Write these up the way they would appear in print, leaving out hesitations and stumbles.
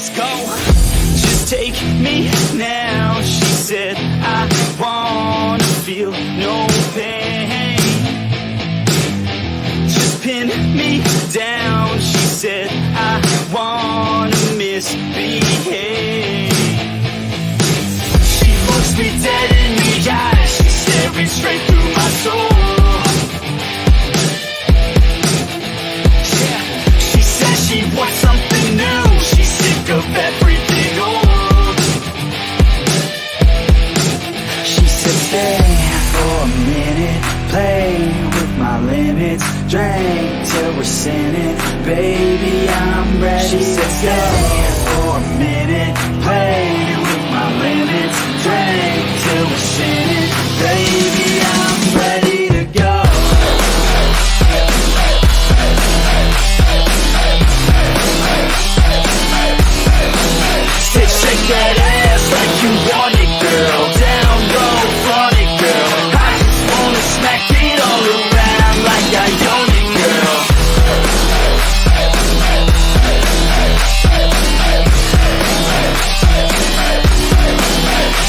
let's go. Just take me now, she said. I wanna feel no pain. Just pin me down, she said. I wanna misbehave. She looks me dead in the eyes, she's staring straight through my soul. Yeah, she says she wants something new, she's sick of everything old. She said stay for a minute, play with my limits, drink till we're sinning, baby I'm ready. She said stay for a minute, play with my limits, drink till we're sinning, baby I'm ready to go. Say shake that ass like you want it, girl. Down low, front it, girl. I just wanna smack it all around like I own it, girl.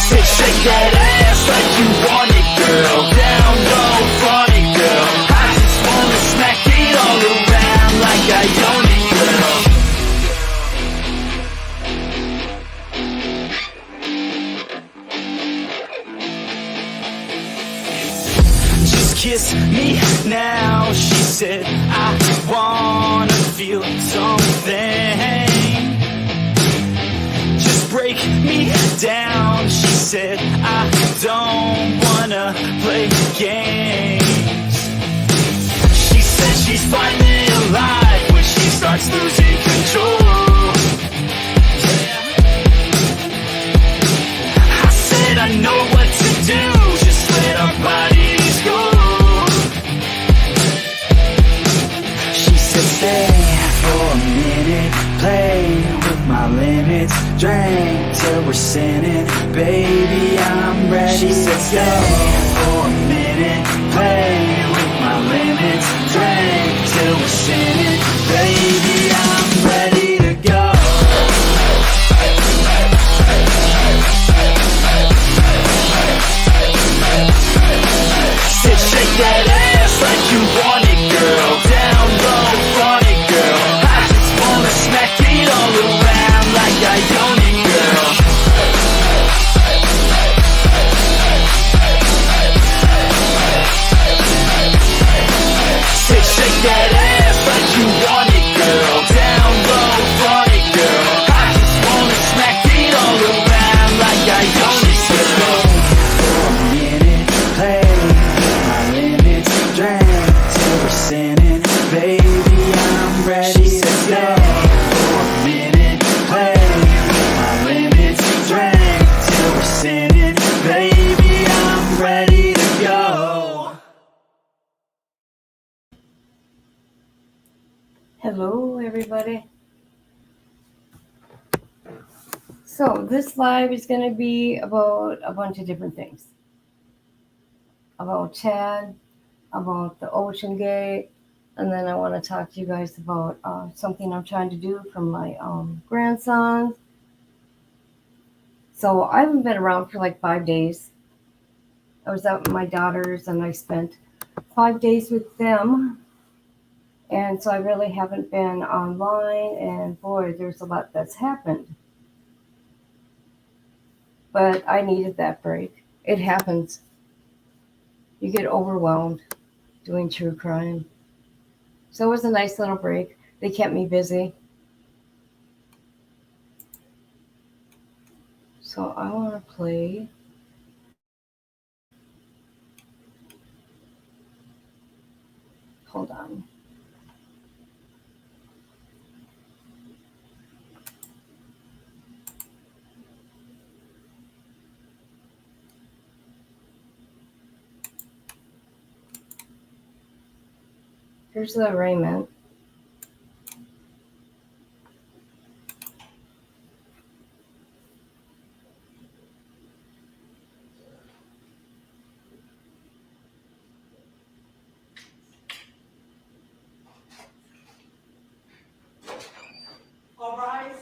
Say shake that ass like you want it, girl. Down low, front it, girl. I just wanna smack it all around like I own it, girl. Just kiss me now, she said. I wanna feel something. Just break me down, she said. I don't wanna play games. She said she's finally alive when she starts losing control. I said I know what to do, just let our bodies go. She said stay for a minute, play with my limits, drink till we're sinning, baby I'm ready. She said stay for a minute, play with my limits, drink till we're sinning, baby I'm ready to go. Say shake that ass like you want it, girl. Down low, front it, girl. I just wanna smack it all around like I own it, girl. Say shake that ass like you want it, girl. Down low, front it, girl. I just wanna smack it all around like I own it, girl. For a minute, play with my limits, drink till we're sinning, baby I'm ready. She said stay for a minute, play with my limits, drink till we're sinning, baby I'm ready to go. Hello, everybody. So this live is going to be about a bunch of different things. About Chad, about the Ocean Gate, and then I want to talk to you guys about something I'm trying to do for my grandsons. So I haven't been around for like 5 days. I was out with my daughters and I spent 5 days with them. And so I really haven't been online, and boy, there's a lot that's happened. But I needed that break. It happens. You get overwhelmed doing true crime. So it was a nice little break. They kept me busy. So I want to play. Hold on. Here's the arraignment. All rise.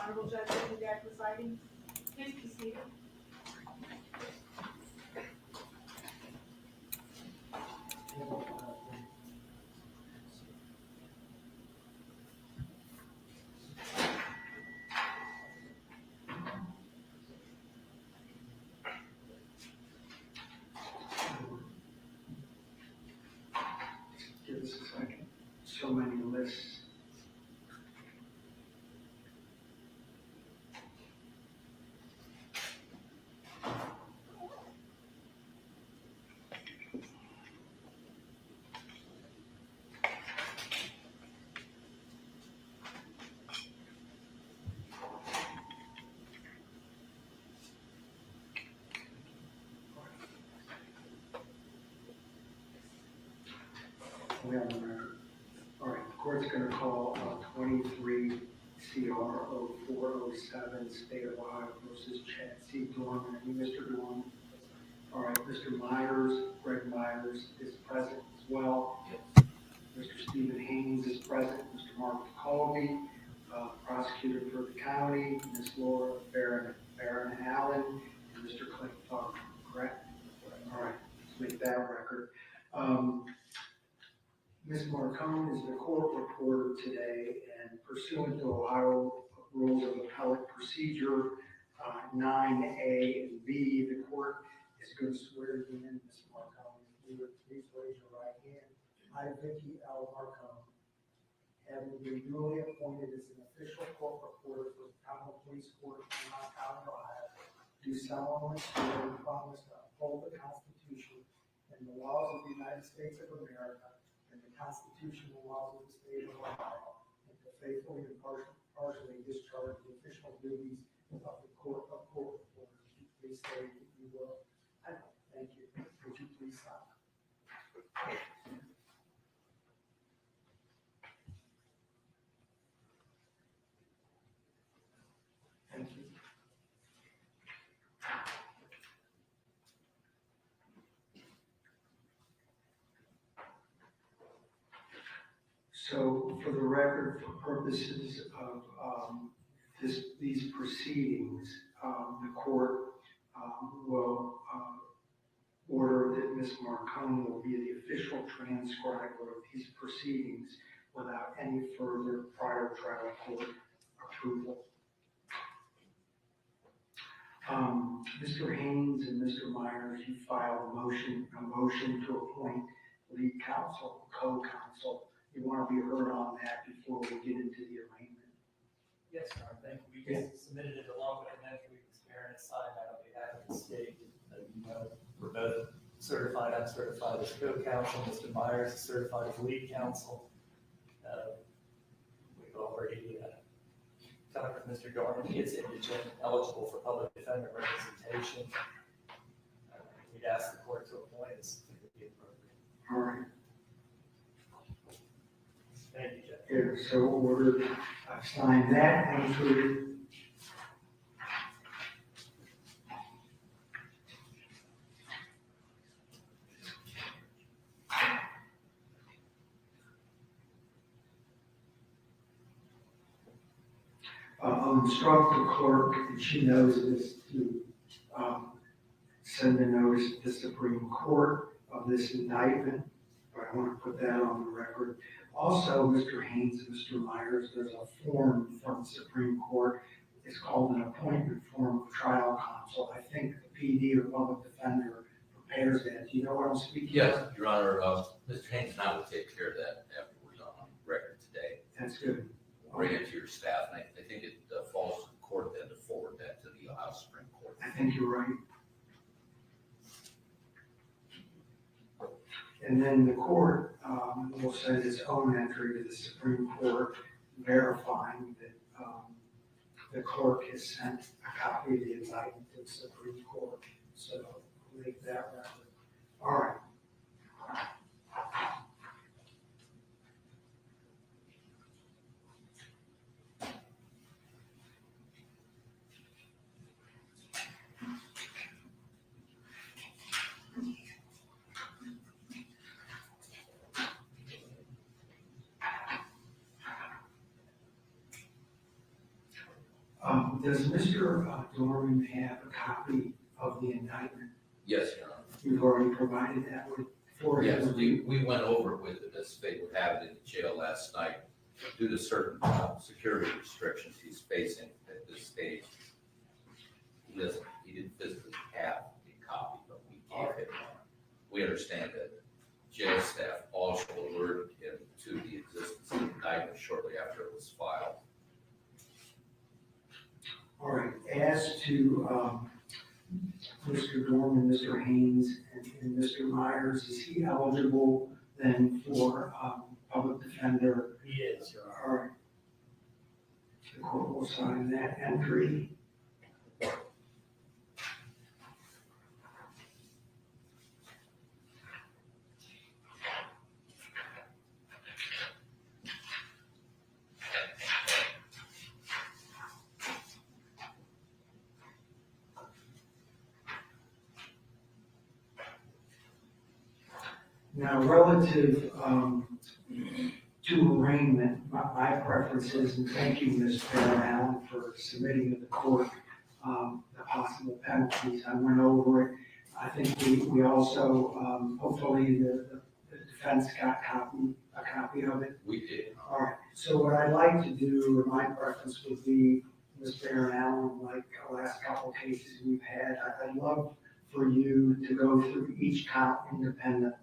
Honorable Judge Jack presiding. Please be seated. Give us a second. So many lists. We have the record. All right, the court's going to call 23 CR 0407 State of Ohio versus Chad C. Doerman. And Mr. Doerman. All right, Mr. Myers, Greg Myers is present as well. Mr. Stephen Haynes is present. Mr. Mark Colby, prosecutor for the county. Ms. Laura Barron Allen, and Mr. Clint Farmer. Correct? All right, let's make that record. Ms. Marcone is the court reporter today, and pursuant to Ohio Rules of Appellate Procedure 9A and B, the court is going to swear you in, Ms. Marcone. If you would please raise your right hand. I, Vicky L. Marcone, having been duly appointed as an official court reporter for the Commonwealth Police Court of Fremont County, Ohio, do solemnly swear and promise to uphold the Constitution and the laws of the United States of America and the constitutional laws of the state of Ohio, and to faithfully and partially discharge the official duties of the court of court reporters. Please say that you will. Thank you. Would you please sign? Thank you. So, for the record, for purposes of these proceedings, the court will order that Ms. Marcone will be the official transcriber of these proceedings without any further prior trial court approval. Mr. Haynes and Mr. Myers, you filed a motion to appoint lead counsel, co-counsel. You want to be heard on that before we get into the arraignment? Yes, Your Honor, thank you. We just submitted it along with an entry with Aaron signed that on behalf of the state. You know, we're both certified, I'm certified as co-counsel. Mr. Myers is certified as lead counsel. We've already talked with Mr. Doerman. He is indigent, eligible for public defender representation. We'd ask the court to appoint us if it would be appropriate. All right. Thank you, Judge. Here, so ordered. I've signed that entry. I'll instruct the clerk, and she knows this, to send a notice to the Supreme Court of this indictment. But I want to put that on the record. Also, Mr. Haynes and Mr. Myers, there's a form from the Supreme Court. It's called an appointment form of trial counsel. I think the PD or public defender prepares that. Do you know what I'm speaking Yes, of? Your Honor, Mr. Haynes and I will take care of that after we're on record today. That's good. Bring it to your staff, and I think it falls to the court then to forward that to the Ohio Supreme Court. I think you're right. And then the court will send its own entry to the Supreme Court verifying that the clerk has sent a copy of the indictment to the Supreme Court. So we'll make that record. All right. Does Mr. Doerman have a copy of the indictment? Yes, Your Honor. You've already provided that with, for him? Yes, we went over it with him as they would have it in the jail last night due to certain security restrictions he's facing at this stage. He didn't physically have a copy, but we gave him one. We understand that jail staff also alerted him to the existence of the indictment shortly after it was filed. All right, as to Mr. Doerman, Mr. Haynes, and Mr. Myers, is he eligible then for public defender? He is, Your Honor. All right. The court will sign that entry. Now, relative to arraignment, my preference is, and thank you, Ms. Allen, for submitting to the court the possible penalties. I went over it. I think we also, hopefully, the defense got a copy of it. We did. All right, so what I'd like to do, or my preference would be, Ms. Allen, like the last couple of cases we've had, I'd love for you to go through each count independently.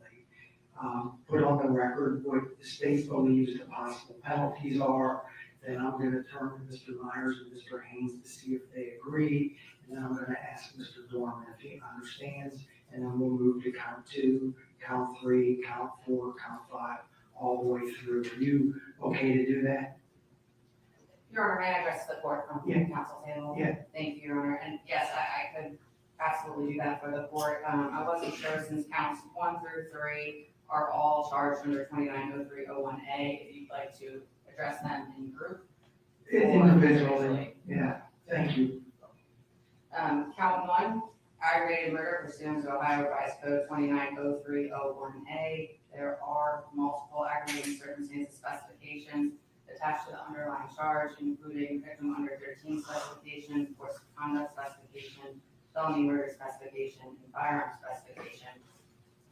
Put on the record what the state believes the possible penalties are. Then I'm going to turn to Mr. Myers and Mr. Haynes to see if they agree. And then I'm going to ask Mr. Doerman if he understands. And then we'll move to count 2, count 3, count 4, count 5, all the way through. Are you okay to do that? Your Honor, may I address the court from the council table? Yeah. Thank you, Your Honor. And yes, I could absolutely do that for the court. I wasn't sure since counts 1 through 3 are all charged under 290301A, if you'd like to address them in group. Individually. Yeah, thank you. Count 1, aggravated murder pursuant to Ohio Revised Code 290301A. There are multiple aggravating circumstances specifications attached to the underlying charge, including victim under 13 specification, force of conduct specification, felony murder specification, and firearm specification.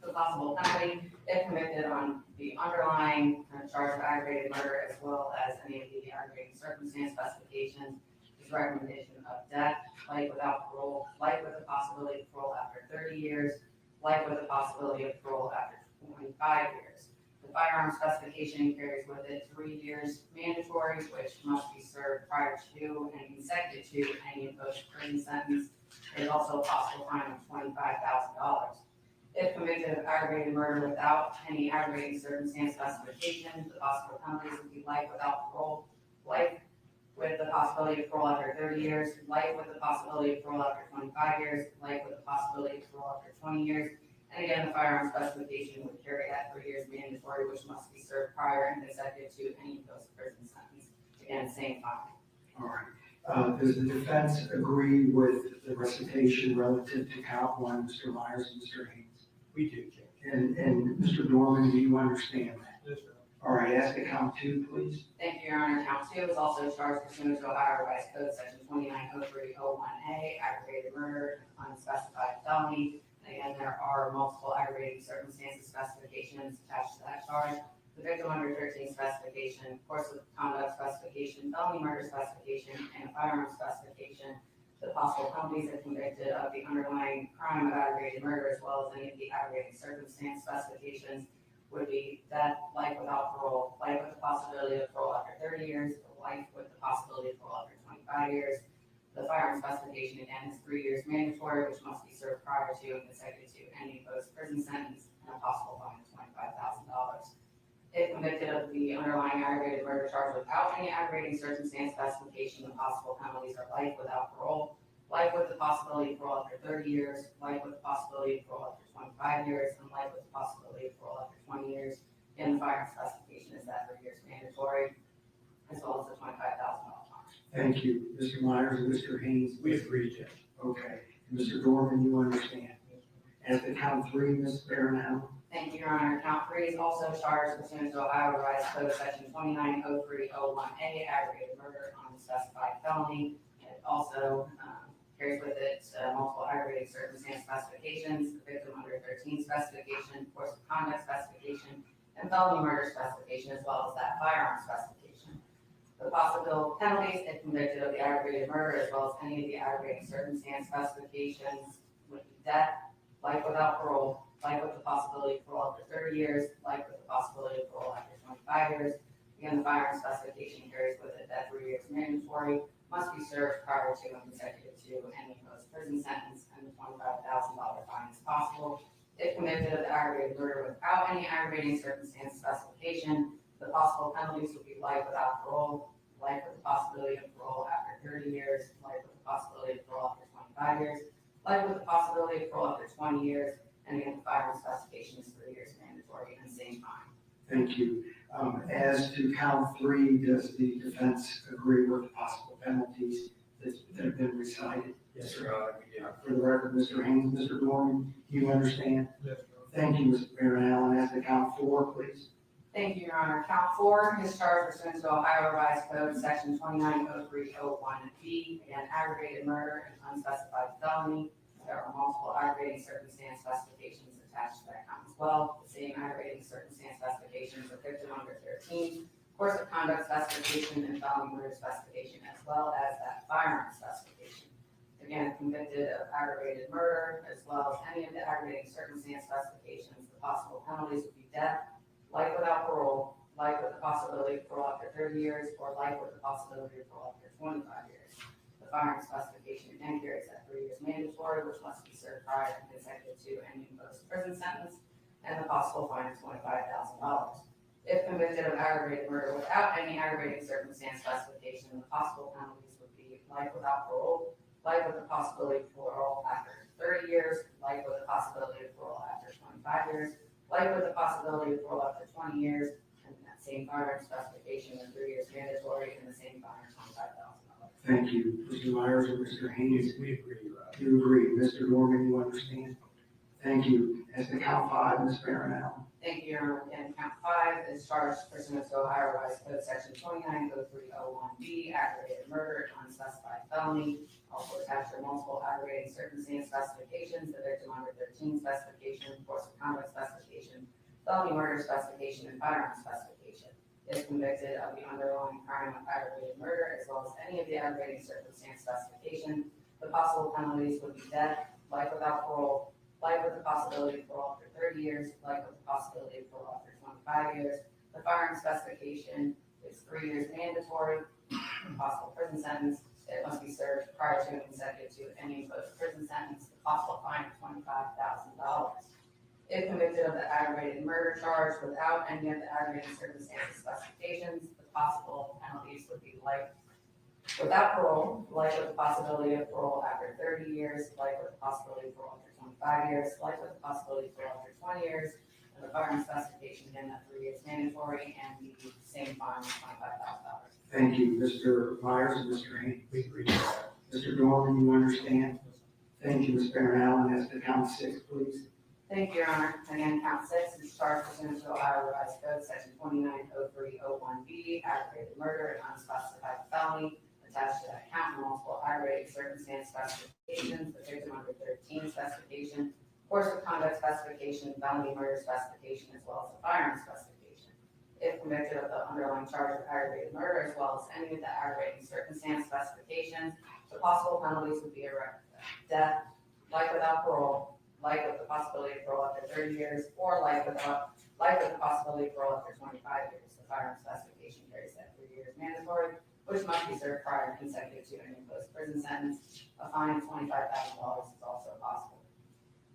The possible penalty, if convicted on the underlying charge of aggravated murder, as well as any of the aggravating circumstance specifications, is recommendation of death, life without parole, life with the possibility of parole after 30 years, life with the possibility of parole after 25 years. The firearm specification carries with it 3 years mandatory, which must be served prior to and consecutive to any imposed prison sentence. There's also a possible fine of $25,000. If convicted of aggravated murder without any aggravating circumstance specification, the possible penalties would be life without parole, life with the possibility of parole after 30 years, life with the possibility of parole after 25 years, life with the possibility of parole after 20 years. And again, the firearm specification would carry that 3 years mandatory, which must be served prior and consecutive to any imposed prison sentence. Again, same fine. All right. Does the defense agree with the recitation relative to count 1, Mr. Myers and Mr. Haynes? We do, Judge. And Mr. Doerman, do you understand that? Yes, sir. All right, ask the count 2, please. Thank you, Your Honor. Count 2 is also charged pursuant to Ohio Revised Code Section 290301A, aggravated murder, unspecified felony. And again, there are multiple aggravating circumstances specifications attached to that charge. The victim under 13 specification, course of conduct specification, felony murder specification, and a firearm specification. The possible penalties if convicted of the underlying crime of aggravated murder, as well as any of the aggravating circumstance specifications, would be death, life without parole, life with the possibility of parole after 30 years, life with the possibility of parole after 25 years. The firearm specification, again, is 3 years mandatory, which must be served prior to and consecutive to any imposed prison sentence, and a possible fine of $25,000. If convicted of the underlying aggravated murder charge without any aggravating circumstance specification, the possible penalties are life without parole, life with the possibility of parole after 30 years, life with the possibility of parole after 25 years, and life with the possibility of parole after 20 years. And the firearm specification is that 3 years mandatory, as well as the $25,000 fine. Thank you. Mr. Myers and Mr. Haynes? We agree, Judge. Okay. Mr. Doerman, you understand? Ask the count 3, Ms. Barronell? Thank you, Your Honor. Count 3 is also charged pursuant to Ohio Revised Code Section 290301A, aggravated murder on unspecified felony. It also carries with it multiple aggravating circumstance specifications, the victim under 13 specification, force of conduct specification, and felony murder specification, as well as that firearm specification. The possible penalties if convicted of the aggravated murder, as well as any of the aggravating circumstance specifications, would be death, life without parole, life with the possibility of parole after 30 years, life with the possibility of parole after 25 years. Again, the firearm specification carries with it that 3 years mandatory, must be served prior to and consecutive to any imposed prison sentence, and the $25,000 fine is possible. If convicted of the aggravated murder without any aggravating circumstance specification, the possible penalties would be life without parole, life with the possibility of parole after 30 years, life with the possibility of parole after 25 years, life with the possibility of parole after 20 years, and again, the firearm specification is 3 years mandatory and the same time. Thank you. As to count 3, does the defense agree with the possible penalties that have been recited? Yes, Your Honor, we do. For the record, Mr. Haynes, Mr. Doerman, you understand? Yes, Thank you, Mr. Baron Allen. As to count 4, please. Thank you, Your Honor. Count 4 is charged pursuant to Ohio Revised Code, Section 290301B, again, aggravated murder and unspecified felony. There are multiple aggravating circumstance specifications attached to that count as well. The same aggravating circumstance specifications of victim under 13, course of conduct specification, and felony murder specification, as well as that firearm specification. Again, convicted of aggravated murder, as well as any of the aggravating circumstance specifications, the possible penalties would be death, life without parole, life with the possibility of parole after 30 years, or life with the possibility of parole after 25 years. The firearm specification again carries that 3 years mandatory, which must be served prior and consecutive to any imposed prison sentence, and the possible fine of $25,000. If convicted of aggravated murder without any aggravating circumstance specification, the possible penalties would be life without parole, life with the possibility of parole after 30 years, life with the possibility of parole after 25 years, life with the possibility of parole after 20 years, and that same firearm specification of 3 years mandatory and the same fine of $25,000. Thank you. Mr. Myers and Mr. Haynes, We agree, Your Honor. you agree. Mr. Doerman, you understand? Thank you. As to count 5, Ms. Baron Allen. Thank you, Your Honor. Again, count 5 is charged pursuant to Ohio Revised Code Section 290301B, aggravated murder and unspecified felony. Also attached are multiple aggravating circumstance specifications, the victim under 13 specification, force of conduct specification, felony murder specification, and firearm specification. If convicted of the underlying crime of aggravated murder, as well as any of the aggravating circumstance specification, the possible penalties would be death, life without parole, life with the possibility of parole after 30 years, life with the possibility of parole after 25 years. The firearm specification is 3 years mandatory, possible prison sentence. It must be served prior to and consecutive to any imposed prison sentence. The possible fine of $25,000. If convicted of the aggravated murder charge without any of the aggravating circumstances specifications, the possible penalties would be life without parole, life with the possibility of parole after 30 years, life with the possibility of parole after 25 years, life with the possibility of parole after 20 years, and the firearm specification, again, that 3 years mandatory, and the same fine of $25,000. Thank you. Mr. Myers and Mr. Haynes. We agree, Your Honor. Mr. Doerman, you understand? Thank you, Ms. Baron Allen. As to count 6, please. Thank you, Your Honor. Again, count 6 is charged pursuant to Ohio Revised Code, Section 290301B, aggravated murder and unspecified felony. Attached to that count are multiple aggravating circumstance specifications, the victim under 13 specification, course of conduct specification, felony murder specification, as well as the firearm specification. If convicted of the underlying charge of aggravated murder, as well as any of the aggravating circumstance specifications, the possible penalties would be death, life without parole, life with the possibility of parole after 30 years, or life with the possibility of parole after 25 years. The firearm specification carries that 3 years mandatory, which must be served prior and consecutive to an imposed prison sentence. A fine of $25,000 is also possible.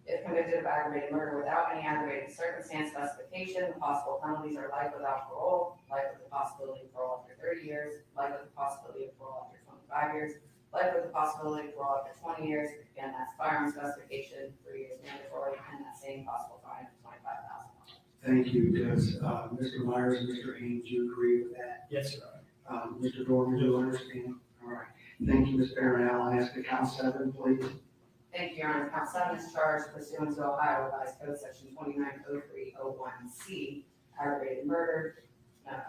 If convicted of aggravated murder without any aggravating circumstance specification, the possible penalties are life without parole, life with the possibility of parole after 30 years, life with the possibility of parole after 25 years, life with the possibility of parole after 20 years. Again, that's firearm specification, 3 years mandatory, and that same possible fine of $25,000. Thank you. Does Mr. Myers and Mr. Haynes, you agree with that? Yes, Your Honor. Mr. Doerman, you understand? All right. Thank you, Ms. Baron Allen. As to count 7, please. Thank you, Your Honor. Count 7 is charged pursuant to Ohio Revised Code Section 290301C, aggravated murder,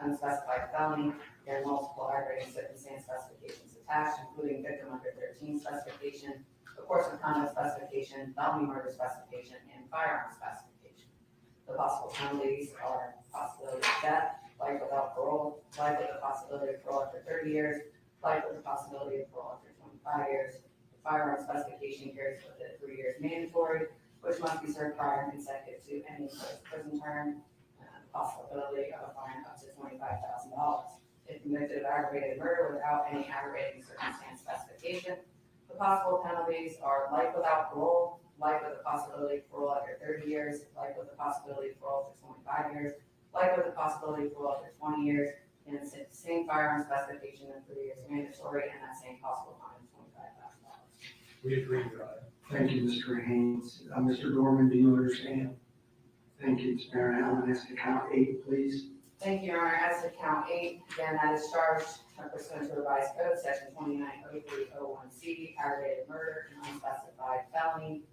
unspecified felony, and multiple aggravating circumstance specifications attached, including victim under 13 specification, the course of conduct specification, felony murder specification, and firearm specification. The possible penalties are possibility of death, life without parole, life with the possibility of parole after 30 years, life with the possibility of parole after 25 years. The firearm specification carries with it 3 years mandatory, which must be served prior and consecutive to any prison term, the possibility of a fine up to $25,000. If convicted of aggravated murder without any aggravating circumstance specification, the possible penalties are life without parole, life with the possibility of parole after 30 years, life with the possibility of parole after 25 years, life with the possibility of parole after 20 years, and the same firearm specification of 3 years mandatory, and that same possible fine of $25,000. We agree, Your Honor. Thank you, Mr. Haynes. Mr. Doerman, do you understand? Thank you, Ms. Barron Allen. Ask to count 8, please. Thank you, Your Honor. As to count 8, again, that is charged pursuant to revised code, section 290301C, aggravated murder and unspecified felony.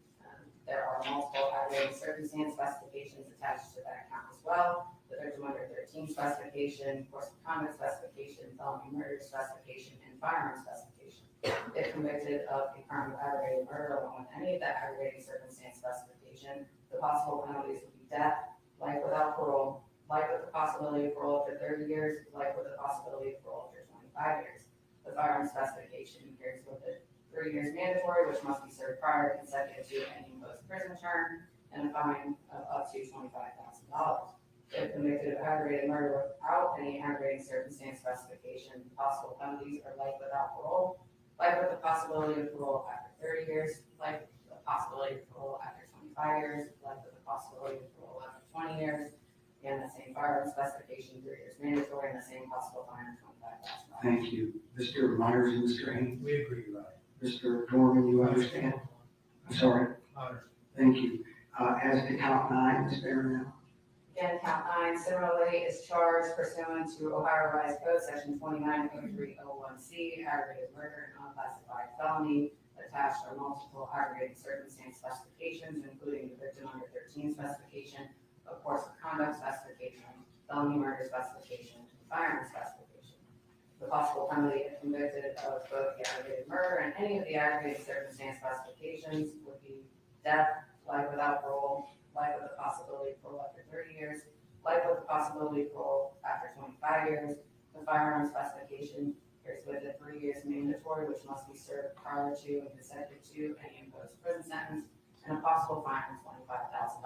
There are multiple aggravating circumstance specifications attached to that count as well. The victim under 13 specification, course of conduct specification, felony murder specification, and firearm specification. If convicted of a crime of aggravated murder along with any of the aggravating circumstance specification, the possible penalties would be death, life without parole, life with the possibility of parole after 30 years, life with the possibility of parole after 25 years. The firearm specification carries with it 3 years mandatory, which must be served prior and consecutive to any imposed prison term, and a fine of up to $25,000. If convicted of aggravated murder without any aggravating circumstance specification, the possible penalties are life without parole, life with the possibility of parole after 30 years, life with the possibility of parole after 25 years, life with the possibility of parole after 20 years, and the same firearm specification, 3 years mandatory, and the same possible fine of $25,000. Thank you. Mr. Myers and Mr. Haynes. We agree, Your Honor. Mr. Doerman, you understand? I'm sorry. Honor. Thank you. As to count 9, Ms. Barron Allen. Again, count 9 similarly is charged pursuant to Ohio Revised Code, section 290301C, aggravated murder and unclassified felony. Attached are multiple aggravating circumstance specifications, including the victim under 13 specification, of course of conduct specification, felony murder specification, and firearm specification. The possible penalty if convicted of both the aggravated murder and any of the aggravating circumstance specifications would be death, life without parole, life with the possibility of parole after 30 years, life with the possibility of parole after 25 years. The firearm specification carries with it 3 years mandatory, which must be served prior to and consecutive to any imposed prison sentence, and a possible fine of $25,000.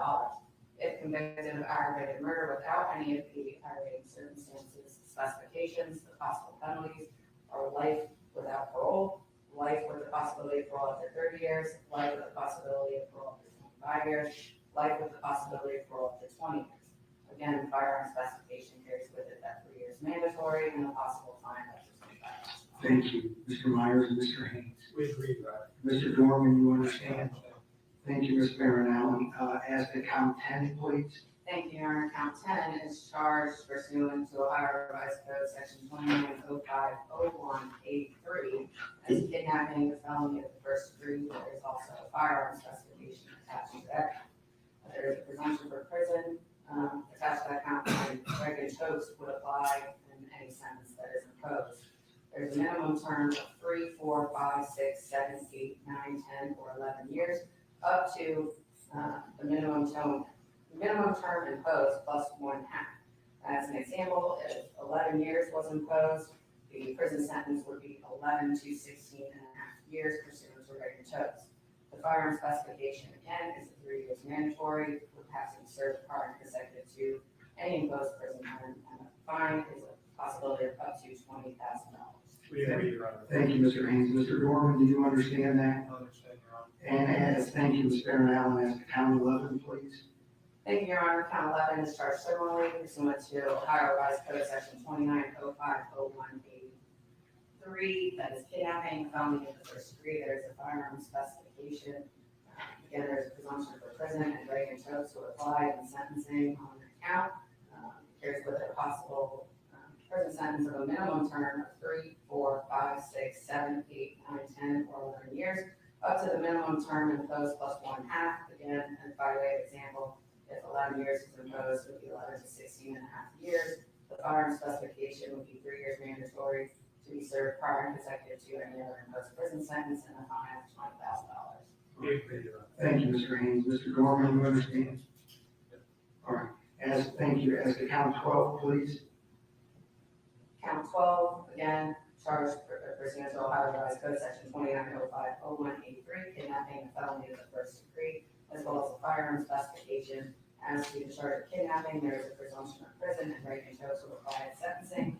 If convicted of aggravated murder without any of the aggravating circumstances specifications, the possible penalties are life without parole, life with the possibility of parole after 30 years, life with the possibility of parole after 25 years, life with the possibility of parole after 20 years. Again, firearm specification carries with it that 3 years mandatory and a possible fine up to $25,000. Thank you. Mr. Myers and Mr. Haynes. We agree, Your Honor. Mr. Doerman, you understand? Thank you, Ms. Barron Allen. As to count 10, please. Thank you, Your Honor. Count 10 is charged pursuant to Ohio Revised Code, section 29050183, as kidnapping, a felony of the first degree. There is also a firearm specification attached to that. There is a presumption for prison attached to that count, and regular toast would apply in any sentence that is imposed. There's a minimum term of 3, 4, 5, 6, 7, 8, 9, 10, or 11 years, up to the minimum term imposed plus 1/2. As an example, if 11 years was imposed, the prison sentence would be 11 to 16 and a half years pursuant to regular toast. The firearm specification, again, is 3 years mandatory, with having to be served prior and consecutive to any imposed prison term, and the fine is a possibility of up to $20,000. We agree, Your Honor. Thank you, Mr. Haynes. Mr. Doerman, do you understand that? I understand, Your Honor. And thank you, Ms. Barron Allen. As to count 11, please. Thank you, Your Honor. Count 11 is charged similarly pursuant to Ohio Revised Code, section 29050183, that is kidnapping, felony of the first degree. There is a firearm specification. Again, there's a presumption for prison and regular toast to apply in sentencing on the count. Carries with it a possible prison sentence of a minimum term of 3, 4, 5, 6, 7, 8, 9, 10, or 11 years, up to the minimum term imposed plus 1/2. Again, and by way of example, if 11 years is imposed, it would be 11 to 16 and a half years. The firearm specification would be 3 years mandatory to be served prior and consecutive to any other imposed prison sentence, and a fine of $20,000. We agree, Your Honor. Thank you, Mr. Haynes. Mr. Doerman, you understand? All right, thank you. As to count 12, please. Count 12, again, charged pursuant to Ohio Revised Code Section 29050183, kidnapping, a felony of the first degree, as well as a firearm specification. As to the charge of kidnapping, there is a presumption of prison, and Reagan chose to apply at sentencing.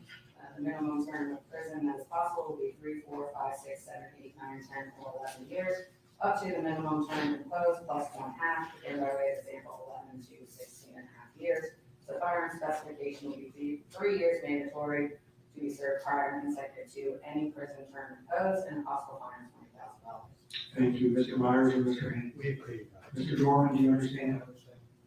The minimum term of prison that is possible will be 3, 4, 5, 6, 7, 8, 9, 10, or 11 years, up to the minimum term imposed plus 1/2, again by way of example, 11 to 16.5 years. The firearm specification will be 3 years mandatory to be served prior and consecutive to any prison term imposed, and a possible fine of $20,000. Thank you, Mr. Myers and Mr. Haynes. We agree, Your Honor. Mr. Doerman, do you understand?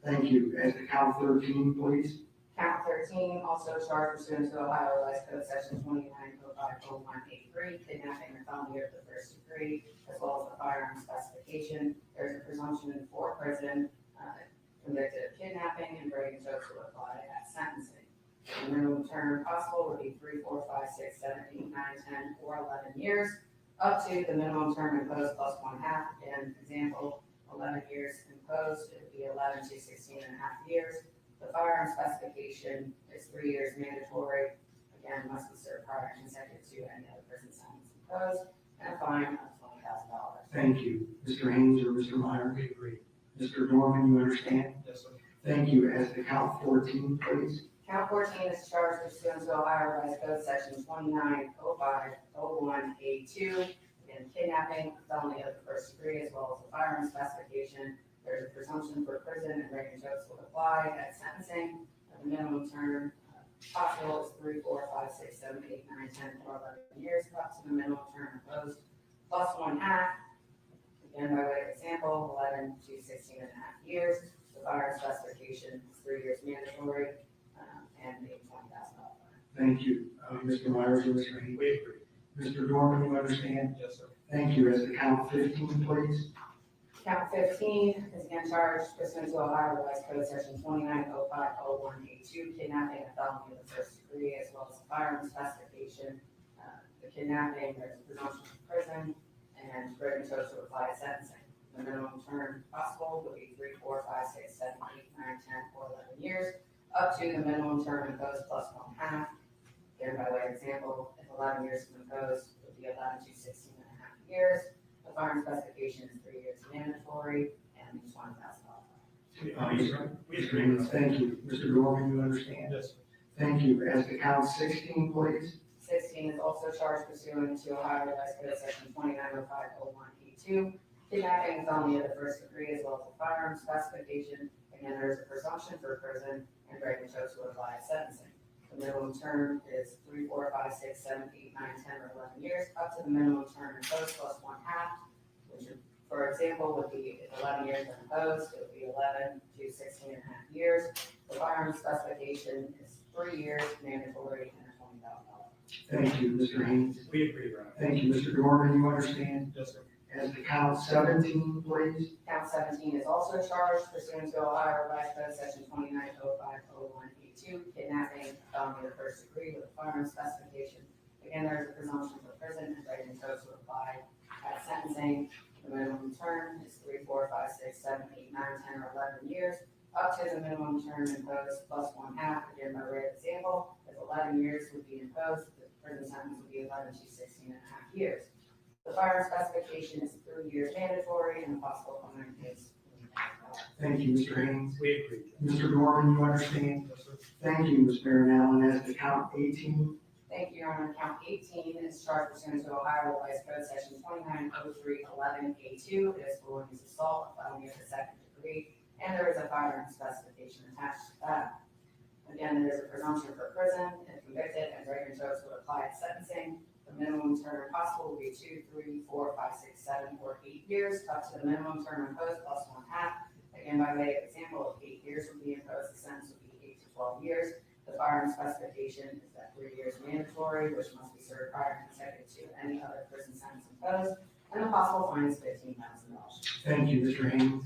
Thank you. As to count 13, please. Count 13, also charged pursuant to Ohio Revised Code Section 29050183, kidnapping or felony of the first degree, as well as the firearm specification. There's a presumption for prison convicted of kidnapping, and Reagan chose to apply at sentencing. The minimum term possible would be 3, 4, 5, 6, 7, 8, 9, 10, or 11 years, up to the minimum term imposed plus 1/2. Again, example, 11 years imposed, it would be 11 to 16.5 years. The firearm specification is 3 years mandatory, again, must be served prior and consecutive to any other prison sentence imposed, and a fine of $20,000. Thank you. Mr. Haynes or Mr. Myers? We agree. Mr. Doerman, you understand? Yes, sir. Thank you. As to count 14, please. Count 14 is charged pursuant to Ohio Revised Code Section 290501A2, again, kidnapping, a felony of the first degree, as well as the firearm specification. There's a presumption for prison, and Reagan chose to apply at sentencing. The minimum term possible is 3, 4, 5, 6, 7, 8, 9, 10, or 11 years, up to the minimum term imposed plus 1/2. Again, by way of example, 11 to 16.5 years. The firearm specification is 3 years mandatory, and a $20,000 fine. Thank you. Mr. Myers or Mr. Haynes? We agree. Mr. Doerman, you understand? Yes, sir. Thank you. As to count 15, please. Count 15 is again charged pursuant to Ohio Revised Code Section 290501A2, kidnapping, a felony of the first degree, as well as a firearm specification. The kidnapping, there's a presumption of prison, and Reagan chose to apply at sentencing. The minimum term possible would be 3, 4, 5, 6, 7, 8, 9, 10, or 11 years, up to the minimum term imposed plus 1/2. Again, by way of example, if 11 years is imposed, it would be 11 to 16.5 years. The firearm specification is 3 years mandatory, and a $20,000 fine. We agree. Thank you. Mr. Doerman, you understand? Yes, sir. Thank you. As to count 16, please. 16 is also charged pursuant to Ohio Revised Code Section 290501A2, kidnapping, a felony of the first degree, as well as a firearm specification. Again, there is a presumption for prison, and Reagan chose to apply at sentencing. The minimum term is 3, 4, 5, 6, 7, 8, 9, 10, or 11 years, up to the minimum term imposed plus 1/2, which, for example, would be if 11 years are imposed, it would be 11 to 16.5 years. The firearm specification is 3 years mandatory, and a $20,000. Thank you. Mr. Haynes? We agree, Your Honor. Thank you. Mr. Doerman, you understand? Yes, sir. As to count 17, please. Count 17 is also charged pursuant to Ohio Revised Code Section 290501A2, kidnapping, a felony of the first degree with a firearm specification. Again, there is a presumption for prison, and Reagan chose to apply at sentencing. The minimum term is 3, 4, 5, 6, 7, 8, 9, 10, or 11 years, up to the minimum term imposed plus 1/2. Again, by way of example, if 11 years would be imposed, the prison sentence would be 11 to 16.5 years. The firearm specification is 3 years mandatory, and the possible fine is $20,000. Thank you, Mr. Haynes. We agree. Mr. Doerman, you understand? Yes, sir. Thank you, Ms. Barron Allen. As to count 18, Thank you, Your Honor. Count 18 is charged pursuant to Ohio Revised Code Section 290311A2. It is felonious assault, a felony of the second degree, and there is a firearm specification attached to that. Again, there is a presumption for prison if convicted, and Reagan chose to apply at sentencing. The minimum term possible will be 2, 3, 4, 5, 6, 7, or 8 years, up to the minimum term imposed plus 1/2. Again, by way of example, if 8 years would be imposed, the sentence would be 8 to 12 years. The firearm specification is that 3 years mandatory, which must be served prior and consecutive to any other prison sentence imposed, and the possible fine is $15,000. thank you, Mr. Haynes.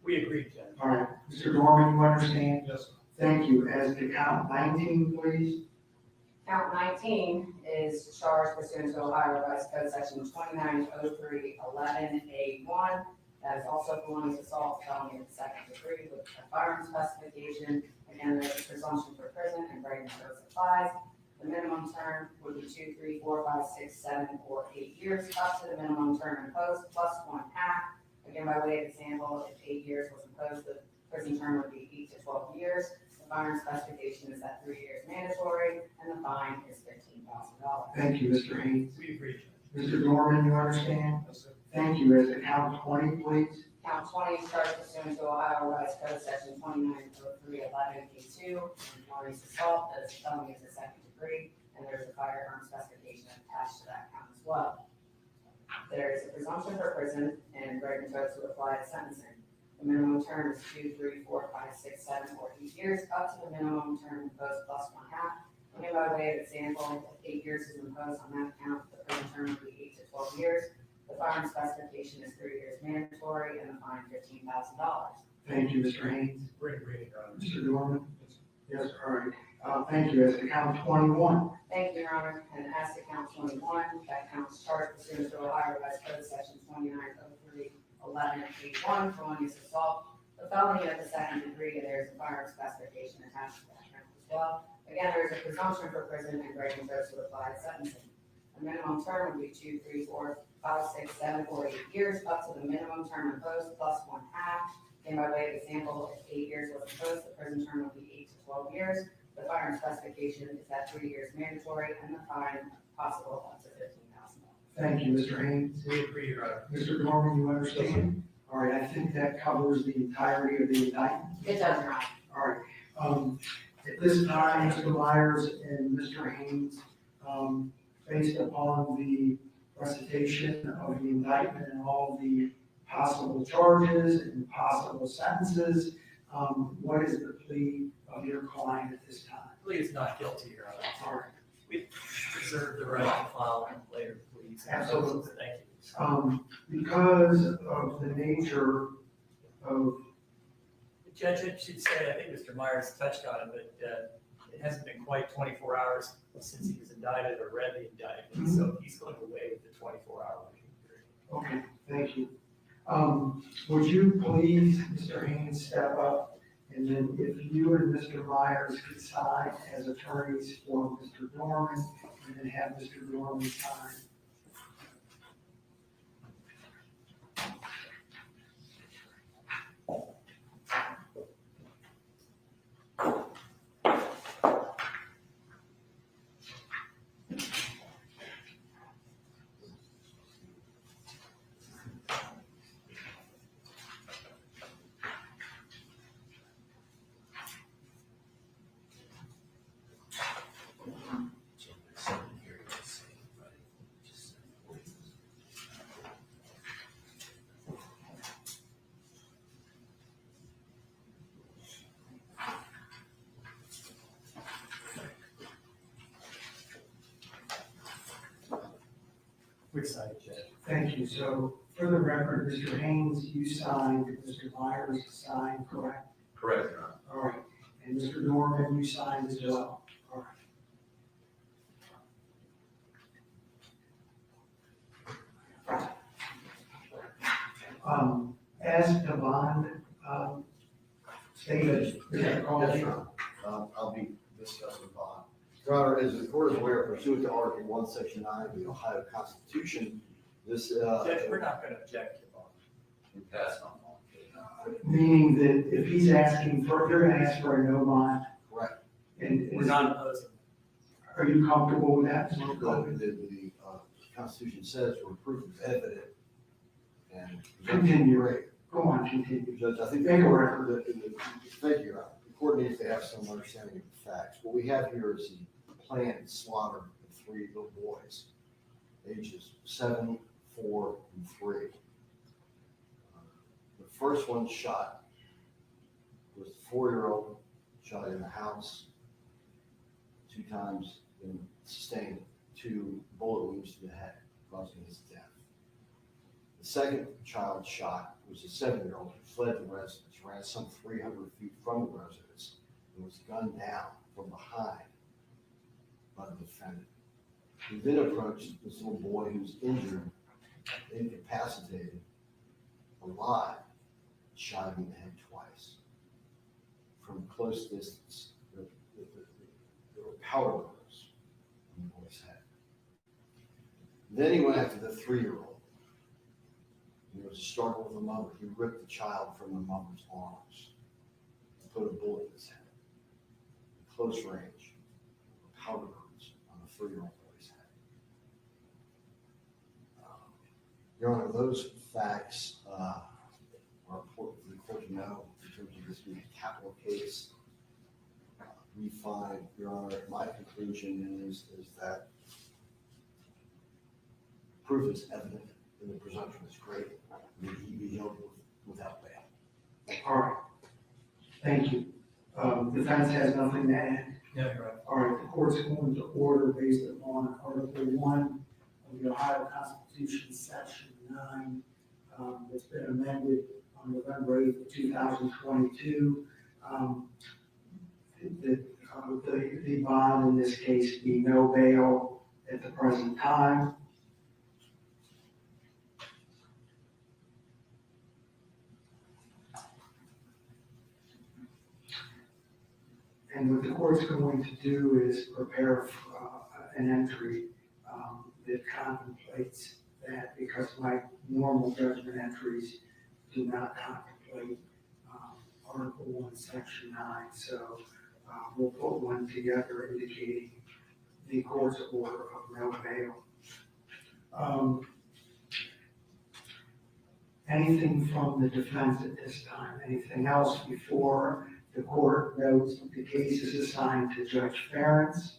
We agree, Judge. All right, Mr. Doerman, you understand? Yes, sir. Thank you. As to count 19, please. Count 19 is charged pursuant to Ohio Revised Code Section 290311A1. That is also felonious assault, felony of the second degree with a firearm specification. Again, there's a presumption for prison and Brady Code applies. The minimum term would be 2, 3, 4, 5, 6, 7, or 8 years, up to the minimum term imposed plus 1/2. Again, by way of example, if 8 years was imposed, the prison term would be 8 to 12 years. The firearm specification is that 3 years mandatory, and the fine is $15,000. Thank you, Mr. Haynes. We agree, Judge. Mr. Doerman, you understand? Yes, sir. Thank you. As to count 20, please. Count 20 is charged pursuant to Ohio Revised Code Section 290311A2, and felonious assault, that is a felony of the second degree, and there's a firearm specification attached to that count as well. There is a presumption for prison and Brady Code to apply to sentencing. The minimum term is 2, 3, 4, 5, 6, 7, or 8 years, up to the minimum term imposed plus 1/2. Again, by way of example, if 8 years is imposed on that count, the prison term would be 8 to 12 years. The firearm specification is 3 years mandatory, and the fine $15,000. Thank you, Mr. Haynes. We're agreeing, Your Honor. Mr. Doerman? Yes, all right. Thank you. As to count 21. Thank you, Your Honor. And as to count 21, that count is charged pursuant to Ohio Revised Code Section 290311A1, felonious assault, the felony of the second degree, and there is a firearm specification attached to that count as well. Again, there is a presumption for prison and Brady Code to apply to sentencing. The minimum term would be 2, 3, 4, 5, 6, 7, or 8 years, up to the minimum term imposed plus 1/2. And by way of example, if 8 years was imposed, the prison term would be 8 to 12 years. The firearm specification is that 3 years mandatory, and the fine possible up to $15,000. Thank you, Mr. Haynes. We agree, Your Honor. Mr. Doerman, you understand? All right, I think that covers the entirety of the indictment. It does not. All right. At this time, Mr. Myers and Mr. Haynes, based upon the recitation of the indictment and all the possible charges and possible sentences, what is the plea of your client at this time? I believe it's not guilty, Your Honor. All right. We reserve the right to file later pleas. Absolutely. Thank you. Because of the nature of, Judge, I should say, I think Mr. Myers touched on it, but it hasn't been quite 24 hours since he was indicted or read the indictment, so he's going to waive the 24-hour waiting period. okay, thank you. Would you please, Mr. Haynes, step up? And then if you and Mr. Myers could sign as attorneys for Mr. Doerman, and then have Mr. Doerman sign. Which side, Judge? Thank you. So for the record, Mr. Haynes, you signed, Mr. Myers signed, correct? Correct, Your Honor. All right. And Mr. Doerman, you signed as well. All right. As the bond stated, is that called? Yes, Your Honor. I'll be discussing bond. Your Honor, as the court is aware, pursuant to Article 1, Section 9 of the Ohio Constitution, this, Judge, we're not going to object to the bond. We pass on. Meaning that if he's asking for, they're going to ask for a no bond. correct, And We're not opposing. are you comfortable with that? the Constitution says for proof is evident. And Continue. Great. Go on, continue. Judge, I think. Take a record. Thank you, Your Honor. The court needs to have some understanding of the facts. What we have here is the planned slaughter of 3 little boys, ages 7, 4, and 3. The first one shot was the 4-year-old, shot in the house 2 times and sustained 2 bullet wounds to the head, causing his death. The second child shot was a 7-year-old who fled the residence, ran some 300 feet from the residence, and was gunned down from behind by the defendant. He then approached this little boy who's injured, incapacitated, alive, shot him in the head twice from close distance. There were powder burns on the boy's head. Then he went after the 3-year-old. There was a struggle with the mother. He ripped the child from the mother's arms and put a bullet in his head. Close range, powder burns on the 3-year-old boy's head. Your Honor, those facts are important for the court to know in terms of this being a capital case. We find, Your Honor, my conclusion is that proof is evident and the presumption is great. May he be held without bail. All right. Thank you. Defense has nothing to add. No, you're right. All right, the court's going to order based upon Article 1 of the Ohio Constitution, Section 9, that's been amended on November 8th of 2022. The bond in this case be no bail at the present time. And what the court's going to do is prepare an entry that contemplates that, because my normal judgment entries do not contemplate Article 1, Section 9. So we'll put one together indicating the court's order of no bail. Anything from the defense at this time? Anything else before the court notes that the case is assigned to Judge Ferentz,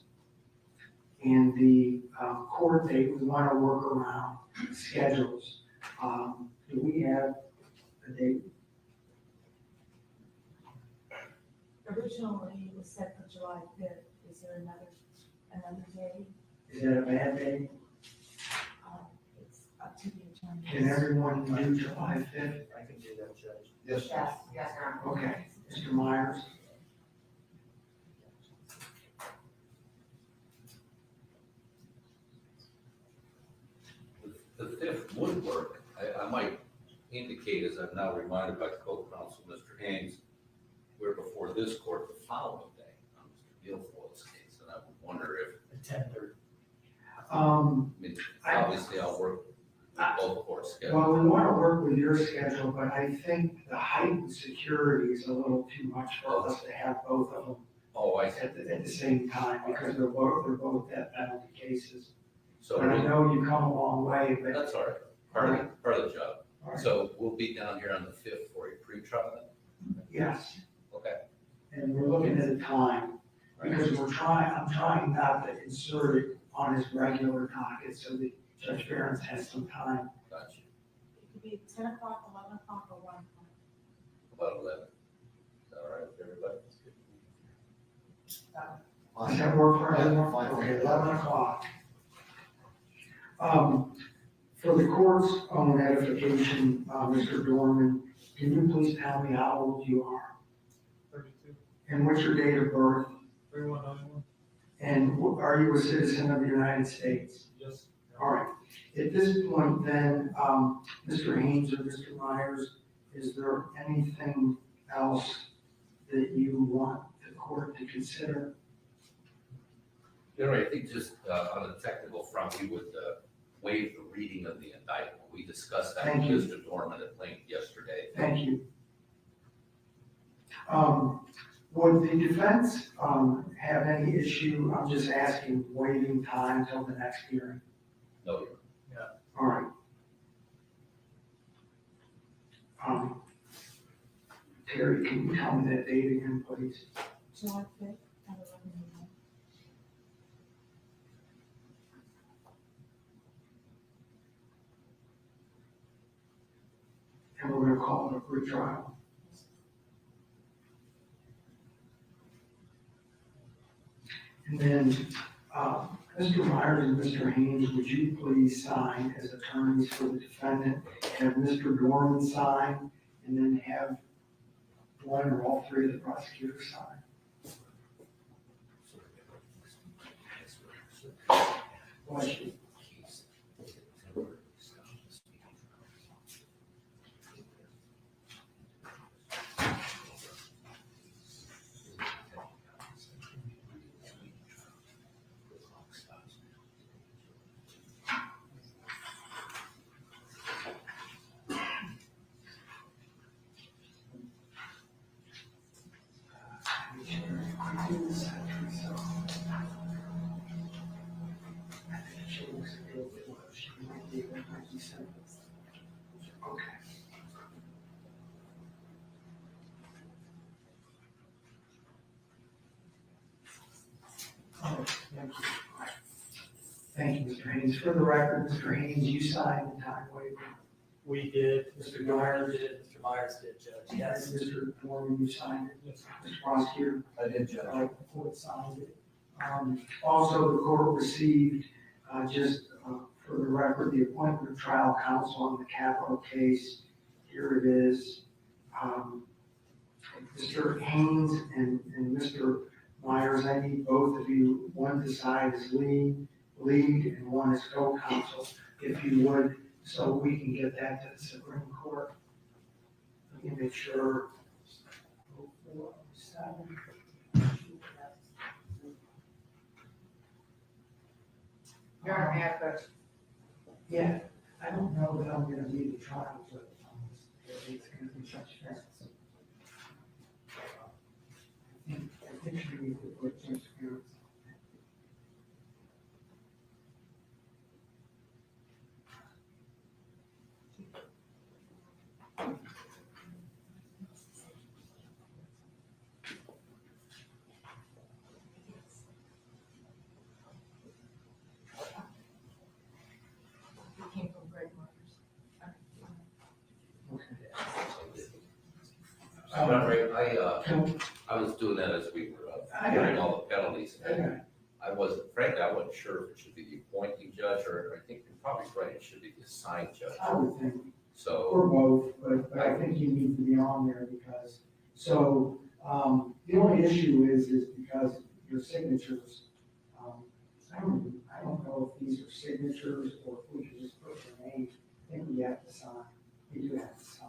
and the court date, we want to work around schedules. Do we have a date? Originally, it was set for July 5th. Is there another day? Is that a bad day? It's up to the attorney. Can everyone do July 5th? I can do that, Judge. Yes, sir. Yes, yes, Your Honor. Okay, Mr. Myers? The 5th would work. I might indicate, as I'm now reminded by co-counsel Mr. Haynes, we're before this court the following day on Mr. Guilfoyle's case, and I would wonder if, At 10:30. I mean, obviously I'll work with both court schedules. Well, we want to work with your schedule, but I think the heightened security is a little too much for us to have both of them Oh, I see. at the same time, because they're both death penalty cases. So But I know you come a long way, but. that's all right. Part of the job. All right. So we'll be down here on the 5th for a pre-trial then? Yes, Okay. and we're looking at a time, because I'm trying not to insert it on his regular docket, so that Judge Ferentz has some time. Gotcha. It could be 10 o'clock, 11 o'clock, or 1 o'clock. About 11. Is that all right with everybody? Does that work for everyone? Fine. Okay, 11 o'clock. For the court's own edification, Mr. Doerman, can you please tell me how old you are? 32. And what's your date of birth? 3191. And are you a citizen of the United States? Yes. All right. At this point then, Mr. Haynes or Mr. Myers, is there anything else that you want the court to consider? You know, I think just on the technical front, we would waive the reading of the indictment. We discussed that Thank with you. Mr. Doerman at length yesterday. Thank you. Would the defense have any issue, I'm just asking, waiting time till the next hearing? No, All right. Terry, can you tell me that date again, please? July 5th at 11 a.m. And we're gonna call it a pre-trial. And then, Mr. Myers and Mr. Haynes, would you please sign as attorneys for the defendant? Have Mr. Doerman sign, and then have one or all three of the prosecutors sign. Bless you. Okay. Oh, thank you. Thank you, Mr. Haynes. For the record, Mr. Haynes, you signed the time waiver. We did, Mr. Mr. Myers? Doerman did, Mr. Myers did, Judge, yes. Mr. Doerman, you signed it. Mr. Prosecutor? I did, Judge. All right, the court signed it. Also, the court received, for the record, the appointment of trial counsel on the capital case. Here it is. Mr. Haynes and Mr. Myers, I need both of you, one to side as lead, and one as co-counsel, if you would, so we can get that to the Supreme Court. Let me make sure. Your Honor, may I approach? Yeah, I don't know that I'm gonna be the trial judge on this. It's gonna be Judge Ferris. I think we need to put Judge Ferris. I was doing that as we were I got getting it. all the penalties. Okay. Frankly, I wasn't sure if it should be the appointing judge, or I think you're probably right, it should be the assigned judge. I would think, So, or both, but I think you need to be on there because, the only issue is because your signatures, I don't know if these are signatures or if we could just put your name. I think we have to sign, we do have to sign.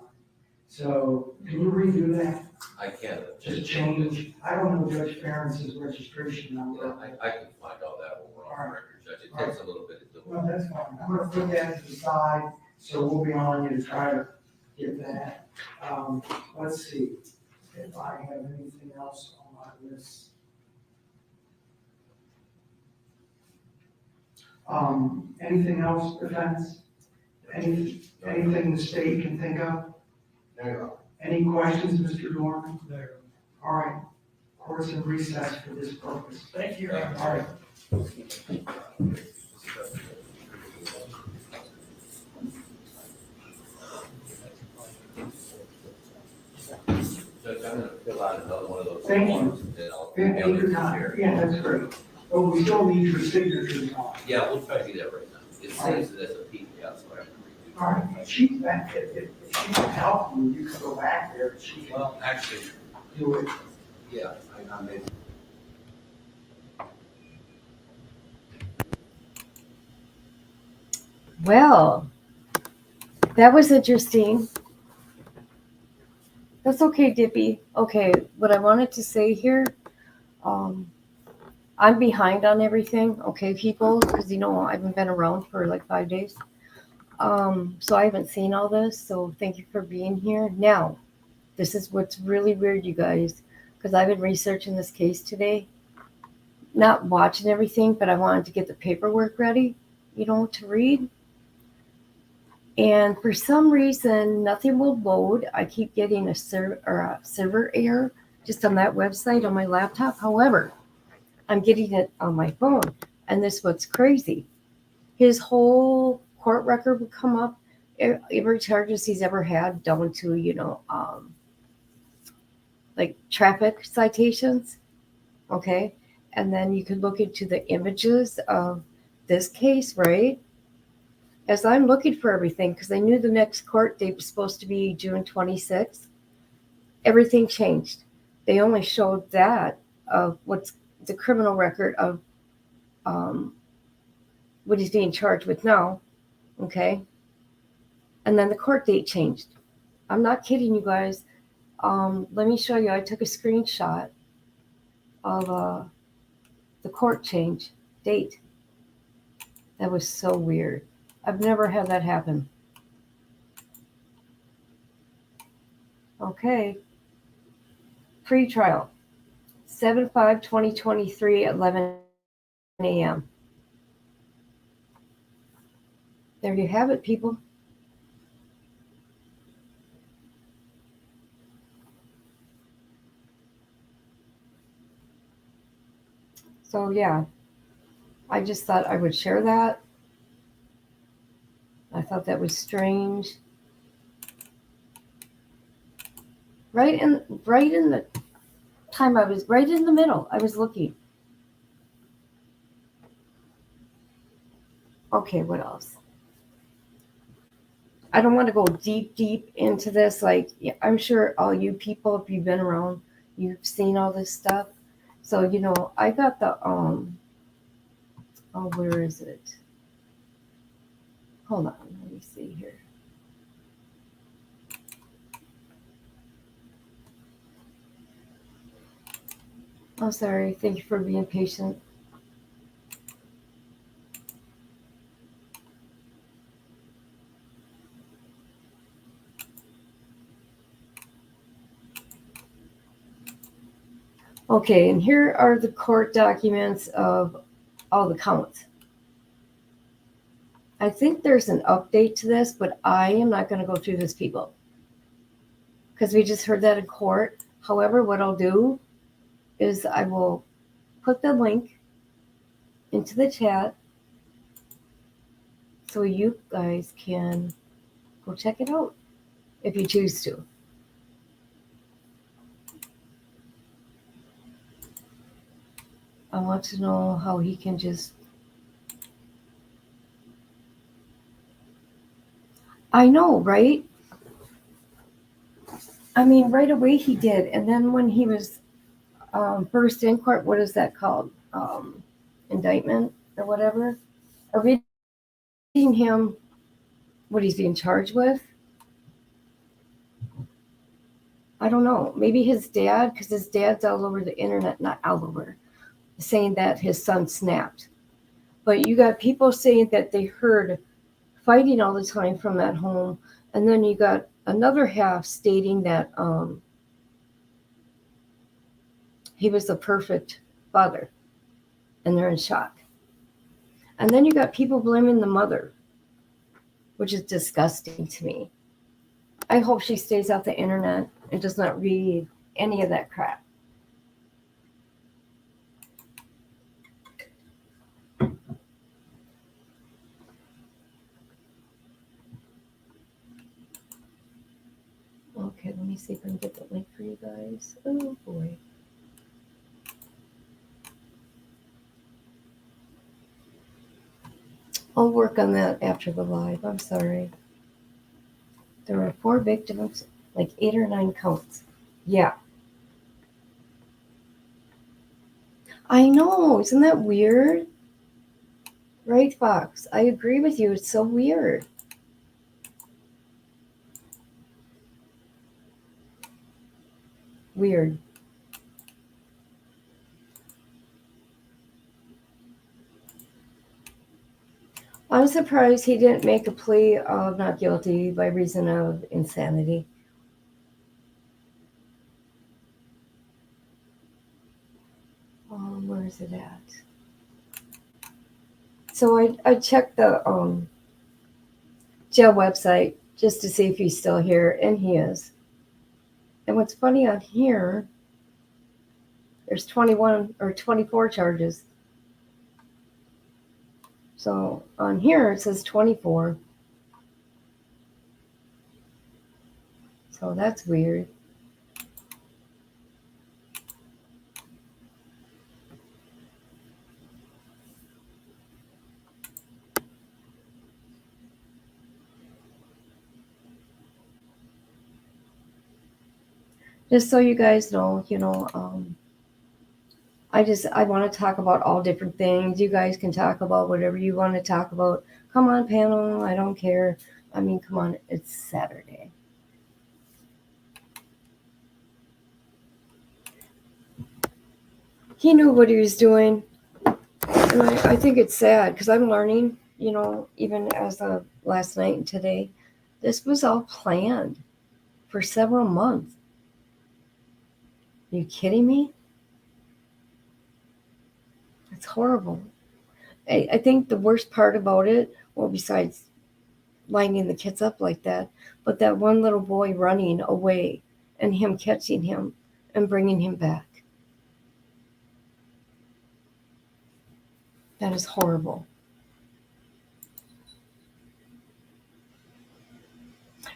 So, can you redo that? I can't. Just change, I don't know Judge Ferris's registration number. I can find all that when we're on the record, Judge. It takes a little bit to do. Well, that's fine. I'm gonna put that to the side, so we'll be on you to try to get that. Let's see if I have anything else on my list. Anything else, defense? Anything the state can think of? No. Any questions, Mr. Doerman? No. All right, court's in recess for this purpose. Thank you. All right. Judge, I'm gonna fill out another one of those Thank you. forms, and then I'll. Yeah, take your time. Yeah, that's great. But we still need your signatures on. Yeah, we'll try to do that right now. It saves it as a PDF, so I have to redo. All right, if she can help you, you can go back there, she can Well, actually, do it. yeah, I made. Well, that was interesting. That's okay, Dippy. Okay, what I wanted to say here, I'm behind on everything, okay, people, because I haven't been around for like 5 days. So I haven't seen all this, so thank you for being here. Now, this is what's really weird, you guys, because I've been researching this case today. Not watching everything, but I wanted to get the paperwork ready, to read. And for some reason, nothing will load. I keep getting a server error just on that website on my laptop. However, I'm getting it on my phone. And this is what's crazy. His whole court record would come up, every charges he's ever had, down to, like traffic citations. Okay. And then you could look into the images of this case, right? As I'm looking for everything, because I knew the next court date was supposed to be June 26th, everything changed. They only showed that of what's the criminal record of what he's being charged with now. Okay. And then the court date changed. I'm not kidding you guys. Let me show you. I took a screenshot of the court change date. That was so weird. I've never had that happen. Okay. Pre-trial. 7/5/2023 at 11 a.m. There you have it, people. So yeah, I just thought I would share that. I thought that was strange. Right in the time I was right in the middle, I was looking. Okay, what else? I don't want to go deep into this. Like, yeah, I'm sure all you people, if you've been around, you've seen all this stuff. So, I got the, oh, where is it? Hold on, let me see here. Oh, sorry. Thank you for being patient. Okay, and here are the court documents of all the counts. I think there's an update to this, but I am not going to go through this, people, because we just heard that in court. However, what I'll do is I will put the link into the chat so you guys can go check it out if you choose to. I want to know how he can just... I know, right? I mean, right away he did. And then when he was first in court, what is that called? Indictment or whatever? Or reading him what he's being charged with. I don't know. Maybe his dad, because his dad's all over the internet, not all over, saying that his son snapped. But you got people saying that they heard fighting all the time from that home. And then you got another half stating that he was the perfect father. And they're in shock. And then you got people blaming the mother, which is disgusting to me. I hope she stays off the internet and does not read any of that crap. Okay, let me see if I can get the link for you guys. Oh boy. I'll work on that after the live. I'm sorry. There were 4 victims, like 8 or 9 counts. Yeah. I know. Isn't that weird? Right, Fox? I agree with you. It's so weird. Weird. I'm surprised he didn't make a plea of not guilty by reason of insanity. Where is it at? So I checked the jail website just to see if he's still here, and he is. And what's funny on here, there's 21 or 24 charges. So on here it says 24. So that's weird. Just so you guys know, I want to talk about all different things. You guys can talk about whatever you want to talk about. Come on, panel. I don't care. I mean, come on. It's Saturday. He knew what he was doing. And I think it's sad because I'm learning, even as of last night and today, this was all planned for several months. Are you kidding me? It's horrible. I think the worst part about it, well, besides lining the kids up like that, but that one little boy running away and him catching him and bringing him back. That is horrible.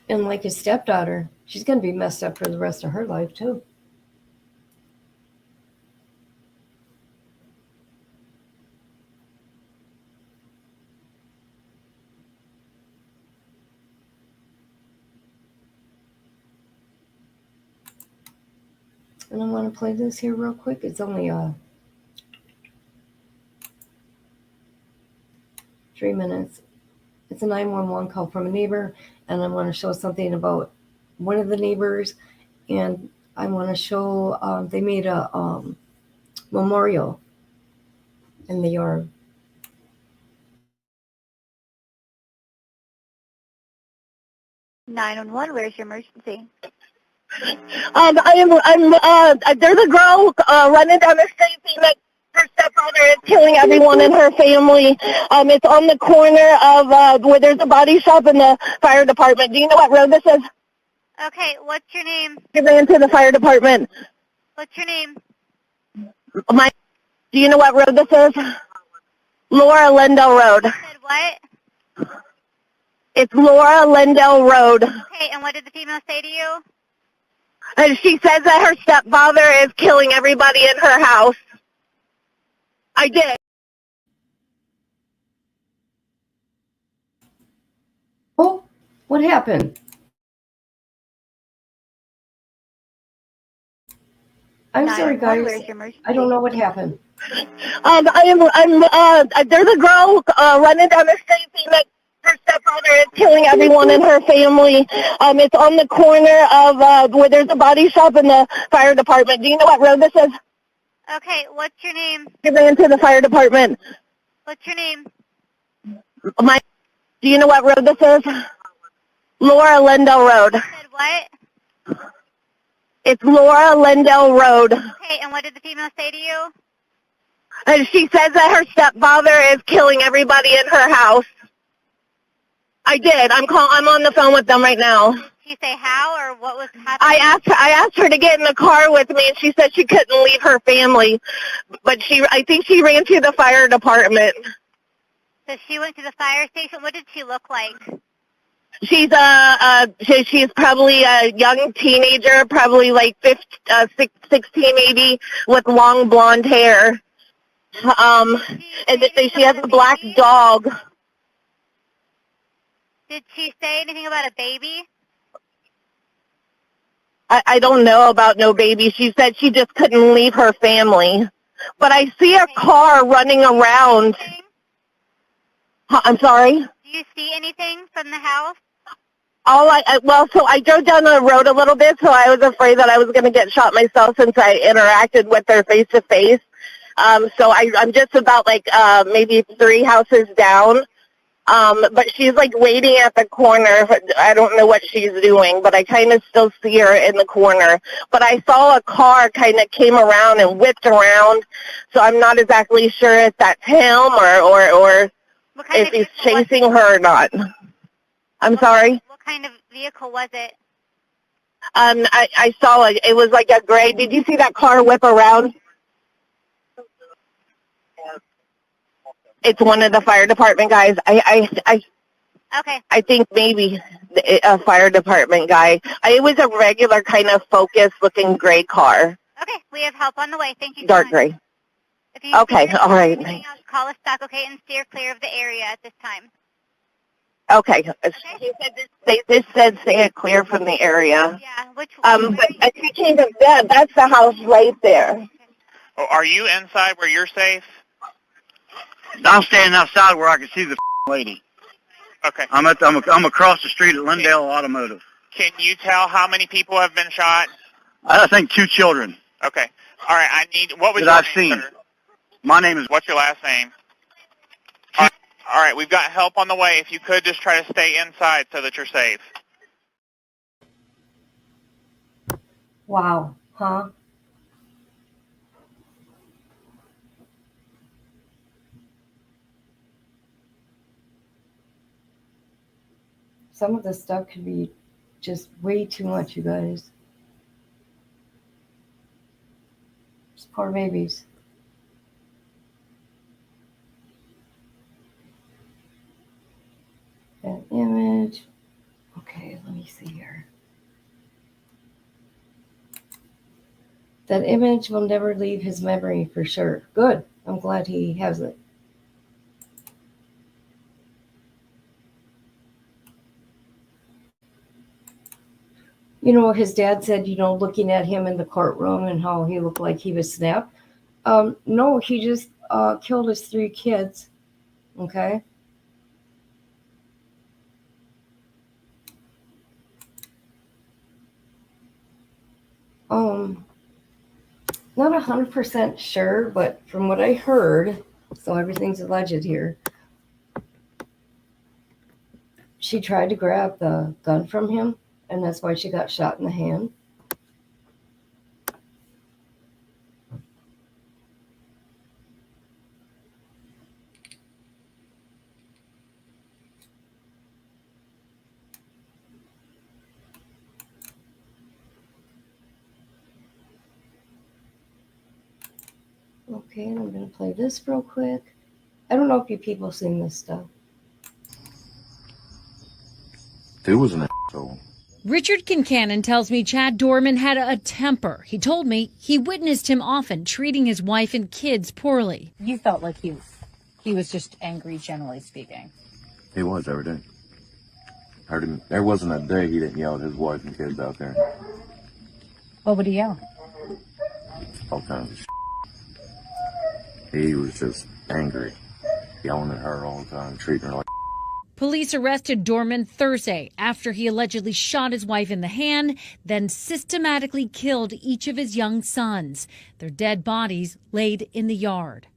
And like his stepdaughter, she's going to be messed up for the rest of her life, too. And I want to play this here real quick. It's only 3 minutes. It's a 911 call from a neighbor, and I want to show something about one of the neighbors, and I want to show they made a memorial in the yard. Where's your emergency? There's a girl running down the street saying that her stepfather is killing everyone in her family. It's on the corner of where there's a body shop and the fire department. Do you know what road this is? Okay, what's your name? She ran to the fire department. What's your name? Do you know what road this is? Laura Lindell Road. You said what? It's Laura Lindell Road. Okay, and what did the female say to you? And she says that her stepfather is killing everybody in her house. I did. Oh, what happened? I'm sorry, guys. I don't know what happened. There's a girl running down the street saying that her stepfather is killing everyone in her family. It's on the corner of where there's a body shop and the fire department. Do you know what road this is? Okay, what's your name? She ran to the fire department. What's your name? Do you know what road this is? Laura Lindell Road. You said what? It's Laura Lindell Road. Okay, and what did the female say to you? And she says that her stepfather is killing everybody in her house. I did. I'm on the phone with them right now. Did she say how or what was happening? I asked her to get in the car with me, and she said she couldn't leave her family. But I think she ran to the fire department. So she went to the fire station. What did she look like? She's probably a young teenager, probably like 16 maybe, with long blonde hair. And she has a black dog. Did she say anything about a baby? I don't know about no baby. She said she just couldn't leave her family. But I see a car running around. I'm sorry? Do you see anything from the house? So I drove down the road a little bit, so I was afraid that I was going to get shot myself since I interacted with her face to face. So I'm just about maybe 3 houses down. But she's waiting at the corner. I don't know what she's doing, but I kind of still see her in the corner. But I saw a car kind of came around and whipped around, so I'm not exactly sure if that's him or if he's chasing her or not. I'm sorry? What kind of vehicle was it? I saw it was like a gray. Did you see that car whip around? It's one of the fire department guys. Okay. I think maybe a fire department guy. It was a regular kind of Focus-looking gray car. Okay, we have help on the way. Thank you so Dark much. gray. If you Okay, all right. Call us back, okay, and steer clear of the area at this time. Okay. They said stay it clear from the area. Yeah, which but she came to that. That's the house right there. Oh, are you inside where you're safe? I'm standing outside where I can see the lady. Okay. I'm across the street at Lindale Automotive. Can you tell how many people have been shot? I think 2 children. Okay. All right. What was that your I've name, seen. sir? My name is. What's your last name? All right. We've got help on the way. If you could just try to stay inside so that you're safe. Wow, huh? Some of this stuff could be just way too much, you guys. Just poor babies. That image. Okay, let me see here. That image will never leave his memory for sure. Good. I'm glad he has it. You know, his dad said, looking at him in the courtroom and how he looked like he was snapped. No, he just killed his 3 kids. Okay. Not 100% sure, but from what I heard, so everything's alleged here, she tried to grab the gun from him, and that's why she got shot in the hand. Okay, and I'm going to play this real quick. I don't know if you people seen this stuff. Dude was an asshole. Richard Kincannon tells me Chad Doerman had a temper. He told me he witnessed him often treating his wife and kids poorly. You felt like he was just angry, generally speaking. He was every day. Heard him. There wasn't a day he didn't yell at his wife and kids out there. What would he yell? All kinds of shit. He was just angry, yelling at her all the time, treating her like. Police arrested Doerman Thursday after he allegedly shot his wife in the hand, then systematically killed each of his young sons. Their dead bodies laid in the yard.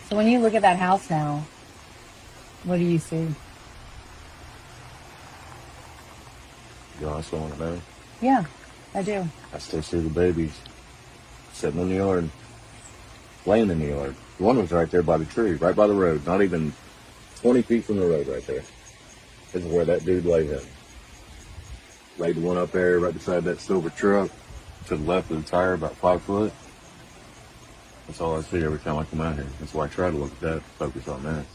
So when you look at that house now, what do you see? You honestly want to know? Yeah, I do. I still see the babies sitting in the yard, laying in the yard. One was right there by the tree, right by the road, not even 20 feet from the road right there. This is where that dude laid him. Laid the one up there right beside that silver truck to the left of the tire, about 5 foot. That's all I see every time I come out here. That's why I try to look at that, focus on that.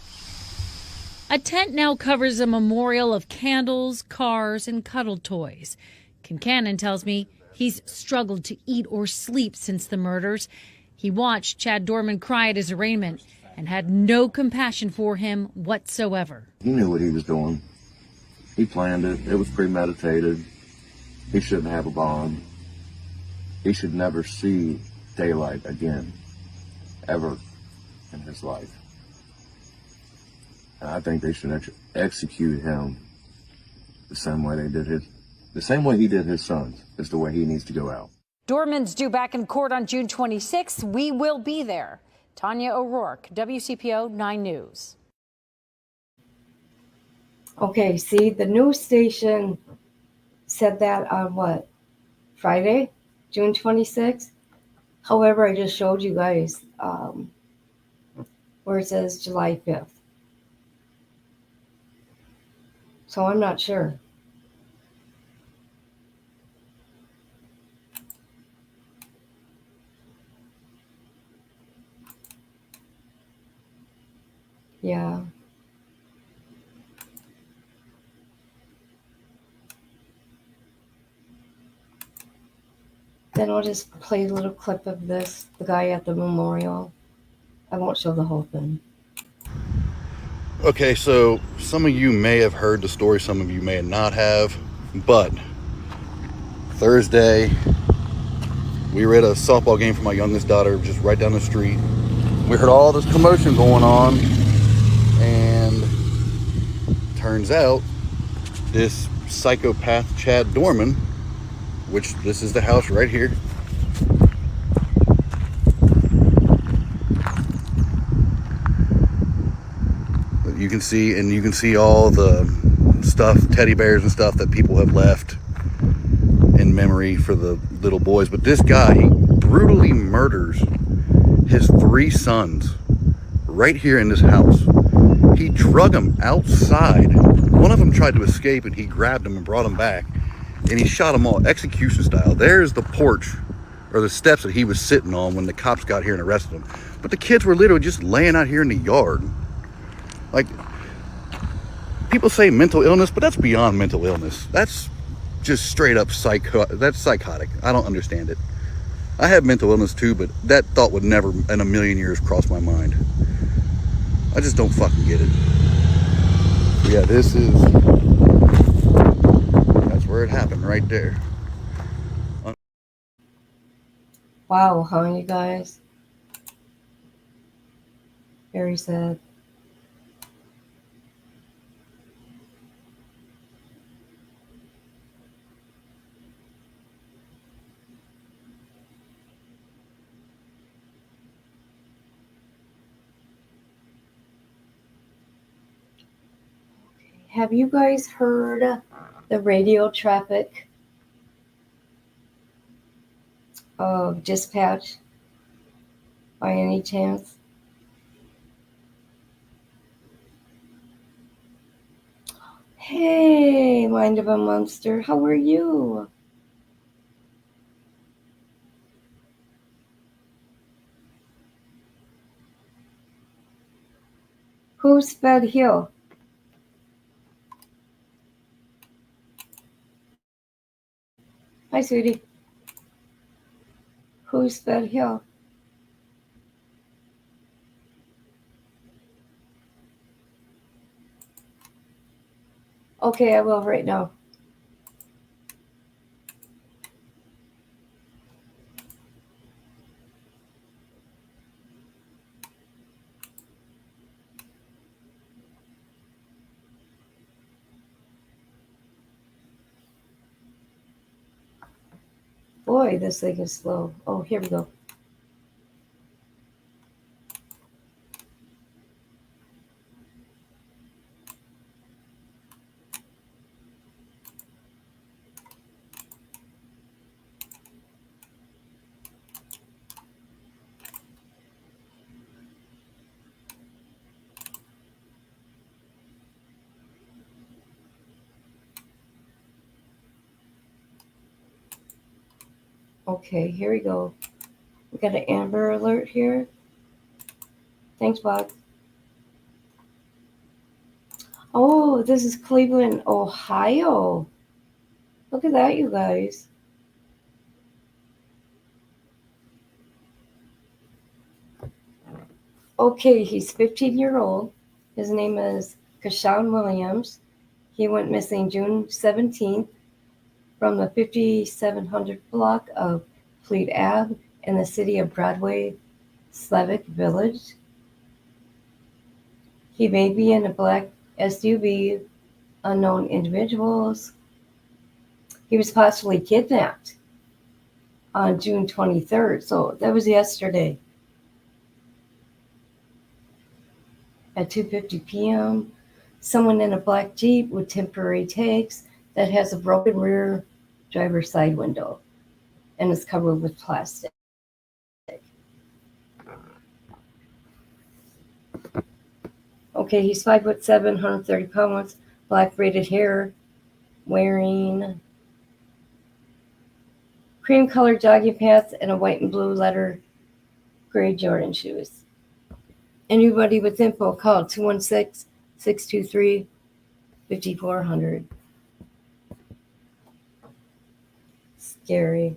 A tent now covers a memorial of candles, cars, and cuddle toys. Kincannon tells me he's struggled to eat or sleep since the murders. He watched Chad Doerman cry at his arraignment and had no compassion for him whatsoever. He knew what he was doing. He planned it. It was premeditated. He shouldn't have a bond. He should never see daylight again, ever in his life. And I think they should execute him the same way he did his sons, is the way he needs to go out. Doerman's due back in court on June 26th. We will be there. Tanya O'Rourke, WCPO 9 News. Okay, see, the news station said that on what? Friday, June 26th? However, I just showed you guys where it says July 5th. So I'm not sure. Yeah. Then I'll just play a little clip of this, the guy at the memorial. I won't show the whole thing. Okay, so some of you may have heard the story, some of you may not have, but Thursday, We were at a softball game for my youngest daughter, just right down the street. We heard all this commotion going on, and turns out this psychopath Chad Doerman, which this is the house right here. You can see all the stuff, teddy bears and stuff that people have left in memory for the little boys. But this guy, he brutally murders his 3 sons right here in this house. He drug them outside. One of them tried to escape, and he grabbed them and brought them back, and he shot them all execution style. There's the porch or the steps that he was sitting on when the cops got here and arrested him. But the kids were literally just laying out here in the yard. Like, people say mental illness, but that's beyond mental illness. That's just straight up that's psychotic. I don't understand it. I have mental illness too, but that thought would never in a million years cross my mind. I just don't fucking get it. Yeah, that's where it happened, right there. Wow, huh, you guys? Very sad. Have you guys heard the radio traffic of dispatch by any chance? Hey, Mind of a Monster, how are you? Who's Fed Hill? Hi, sweetie. Who's Fed Hill? Okay, I will right now. Boy, this thing is slow. Oh, here we go. Okay, here we go. We got an Amber Alert here. Thanks, Bob. Oh, this is Cleveland, Ohio. Look at that, you guys. Okay, he's 15-year-old. His name is Kashawn Williams. He went missing June 17th from the 5700 block of Fleet Ave in the city of Broadway, Slavic Village. He may be in a black SUV, unknown individuals. He was possibly kidnapped on June 23rd, so that was yesterday at 2:50 p.m. Someone in a black Jeep with temporary tags that has a broken rear driver's side window and is covered with plastic. Okay, he's 5'7", 130 pounds, black braided hair, wearing cream colored jogging pants and a white and blue letter gray Jordan shoes. Anybody with info, call 216-623-5400. Scary.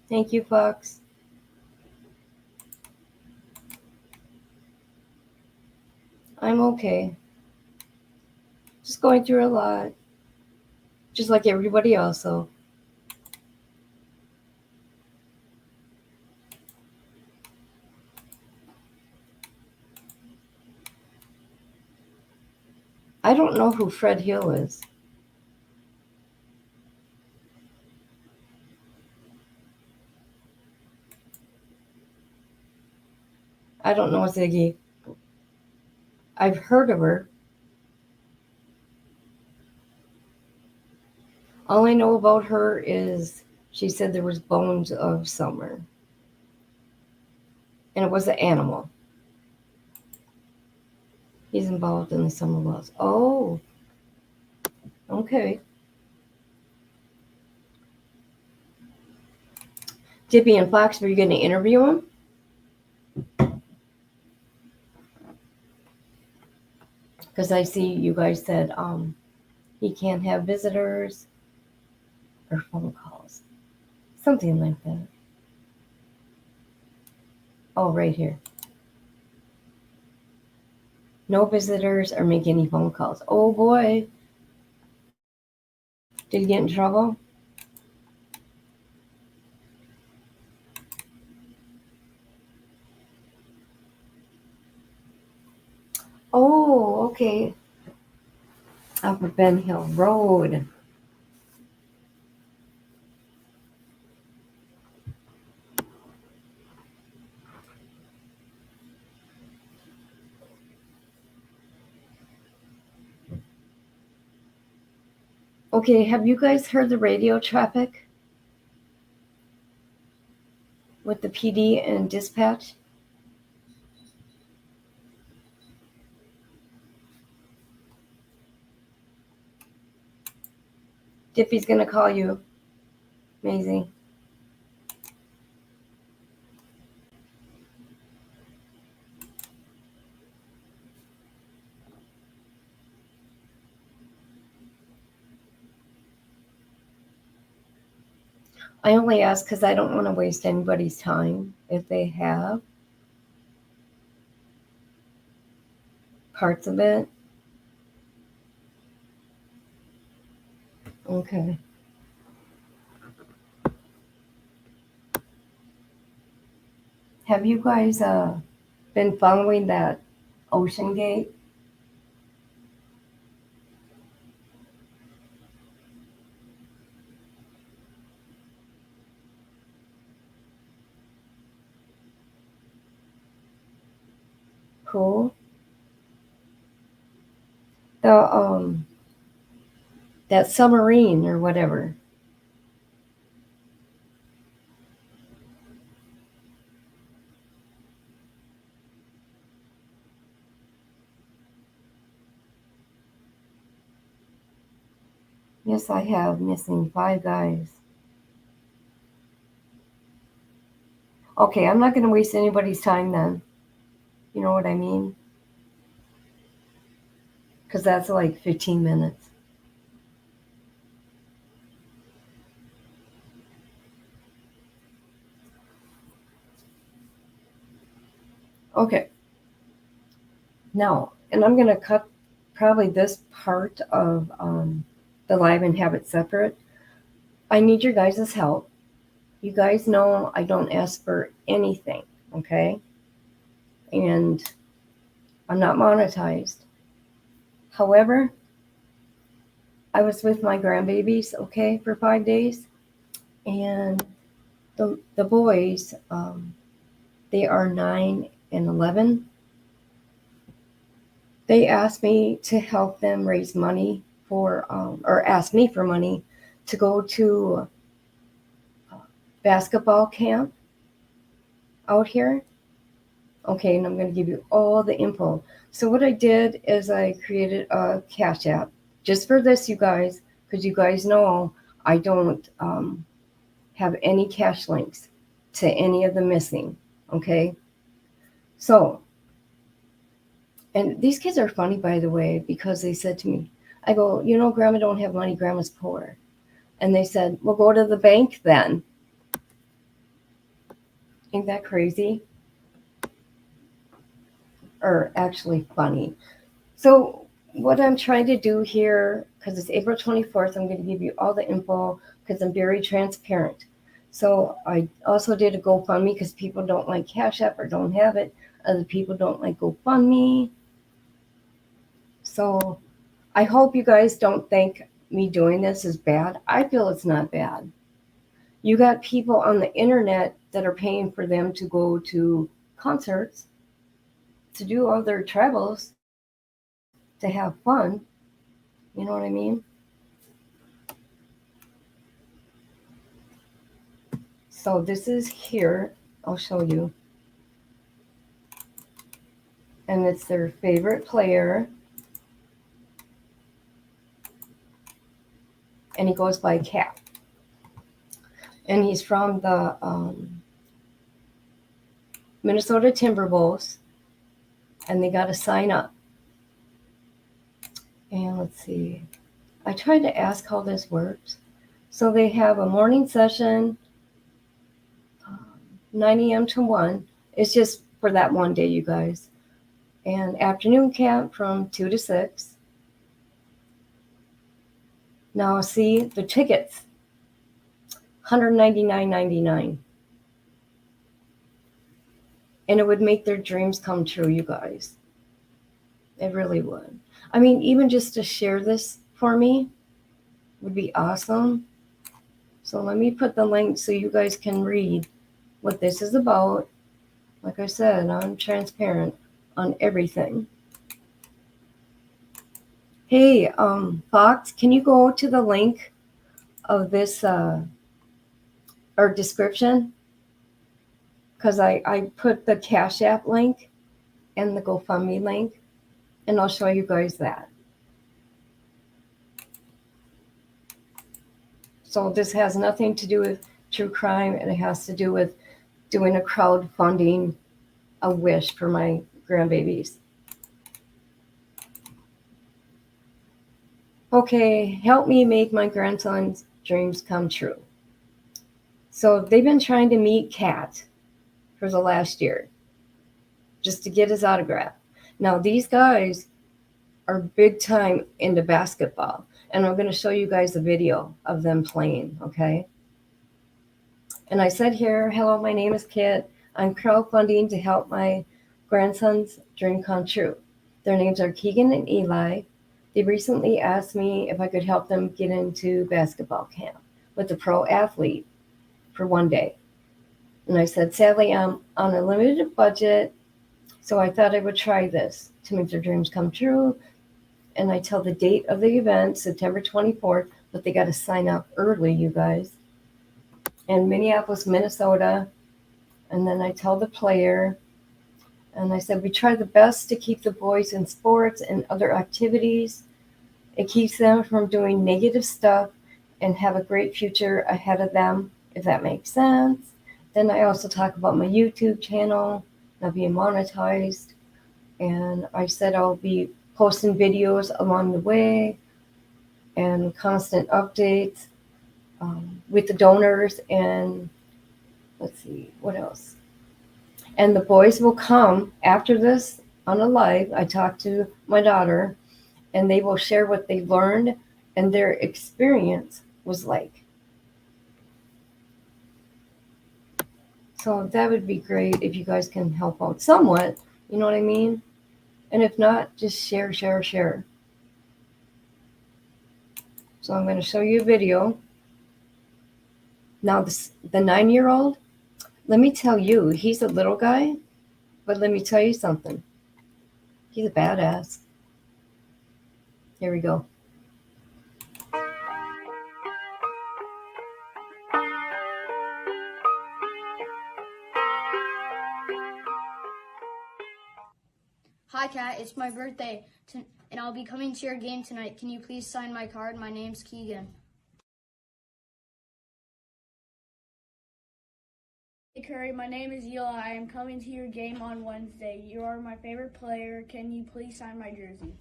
Thank you, Fox. I'm okay. Just going through a lot. Just like everybody else, so. I don't know who Fred Hill is. I don't know Ziggy. I've heard of her. All I know about her is she said there was bones of summer. And it was an animal. He's involved in the summer laws. Oh, okay. Dippy and Fox, were you going to interview him? Because I see you guys said he can't have visitors or phone calls. Something like that. Oh, right here. No visitors or make any phone calls. Oh boy. Did he get in trouble? Oh, okay. Up at Ben Hill Road. Okay, have you guys heard the radio traffic with the PD and dispatch? Dippy's gonna call you. Amazing. I only ask because I don't want to waste anybody's time if they have parts of it. Okay. Have you guys been following that Ocean Gate? Cool. The that submarine or whatever. Yes, I have. Missing 5 guys. Okay, I'm not going to waste anybody's time then. You know what I mean? Because that's like 15 minutes. Okay. Now, and I'm going to cut probably this part of the live and have it separate. I need your guys' help. You guys know I don't ask for anything, okay? And I'm not monetized. However, I was with my grandbabies, okay, for 5 days. And the boys, they are 9 and 11. They asked me to help them raise money for, or asked me for money to go to basketball camp out here. Okay, and I'm going to give you all the info. So what I did is I created a Cash App just for this, you guys, because you guys know I don't have any cash links to any of the missing, okay? So, and these kids are funny, by the way, because they said to me, I go, you know, Grandma don't have money, Grandma's poor. And they said, well, go to the bank then. Ain't that crazy? Or actually funny. So what I'm trying to do here, because it's April 24th, I'm going to give you all the info because I'm very transparent. So I also did a GoFundMe because people don't like Cash App or don't have it. Other people don't like GoFundMe. So I hope you guys don't think me doing this is bad. I feel it's not bad. You got people on the internet that are paying for them to go to concerts, to do all their travels, to have fun. You know what I mean? So this is here. I'll show you. And it's their favorite player. And he goes by Cap. And he's from the Minnesota Timberwolves. And they got to sign up. And let's see. I tried to ask how this works. So they have a morning session, 9 a.m. to 1. It's just for that one day, you guys. And afternoon camp from 2 to 6. Now, see, the tickets, $199.99. And it would make their dreams come true, you guys. It really would. I mean, even just to share this for me would be awesome. So let me put the link so you guys can read what this is about. Like I said, I'm transparent on everything. Hey, Fox, can you go to the link of this or description? Because I put the Cash App link and the GoFundMe link, and I'll show you guys that. So this has nothing to do with true crime, and it has to do with doing a crowdfunding, a wish for my grandbabies. Okay, help me make my grandson's dreams come true. So they've been trying to meet Cat for the last year just to get his autograph. Now these guys are big time into basketball, and I'm going to show you guys a video of them playing, okay? And I said here, hello, my name is Kit. I'm crowdfunding to help my grandson's dream come true. Their names are Keegan and Eli. They recently asked me if I could help them get into basketball camp with a pro athlete for one day. And I said, sadly, I'm on a limited budget, so I thought I would try this to make their dreams come true. And I tell the date of the event, September 24th, but they got to sign up early, you guys. In Minneapolis, Minnesota. And then I tell the player, and I said, we try the best to keep the boys in sports and other activities. It keeps them from doing negative stuff and have a great future ahead of them, if that makes sense. Then I also talk about my YouTube channel, not being monetized. And I said I'll be posting videos along the way and constant updates with the donors. And let's see, what else? And the boys will come after this on a live. I talked to my daughter, and they will share what they learned and their experience was like. So that would be great if you guys can help out somewhat, you know what I mean? And if not, just share. So I'm going to show you a video. Now, the 9-year-old, let me tell you, he's a little guy, but let me tell you something. He's a badass. Here we go. Hi, Kat. It's my birthday, and I'll be coming to your game tonight. Can you please sign my card? My name's Keegan. Hey, Curry. My name is Eli. I am coming to your game on Wednesday. You are my favorite player. Can you please sign my jersey?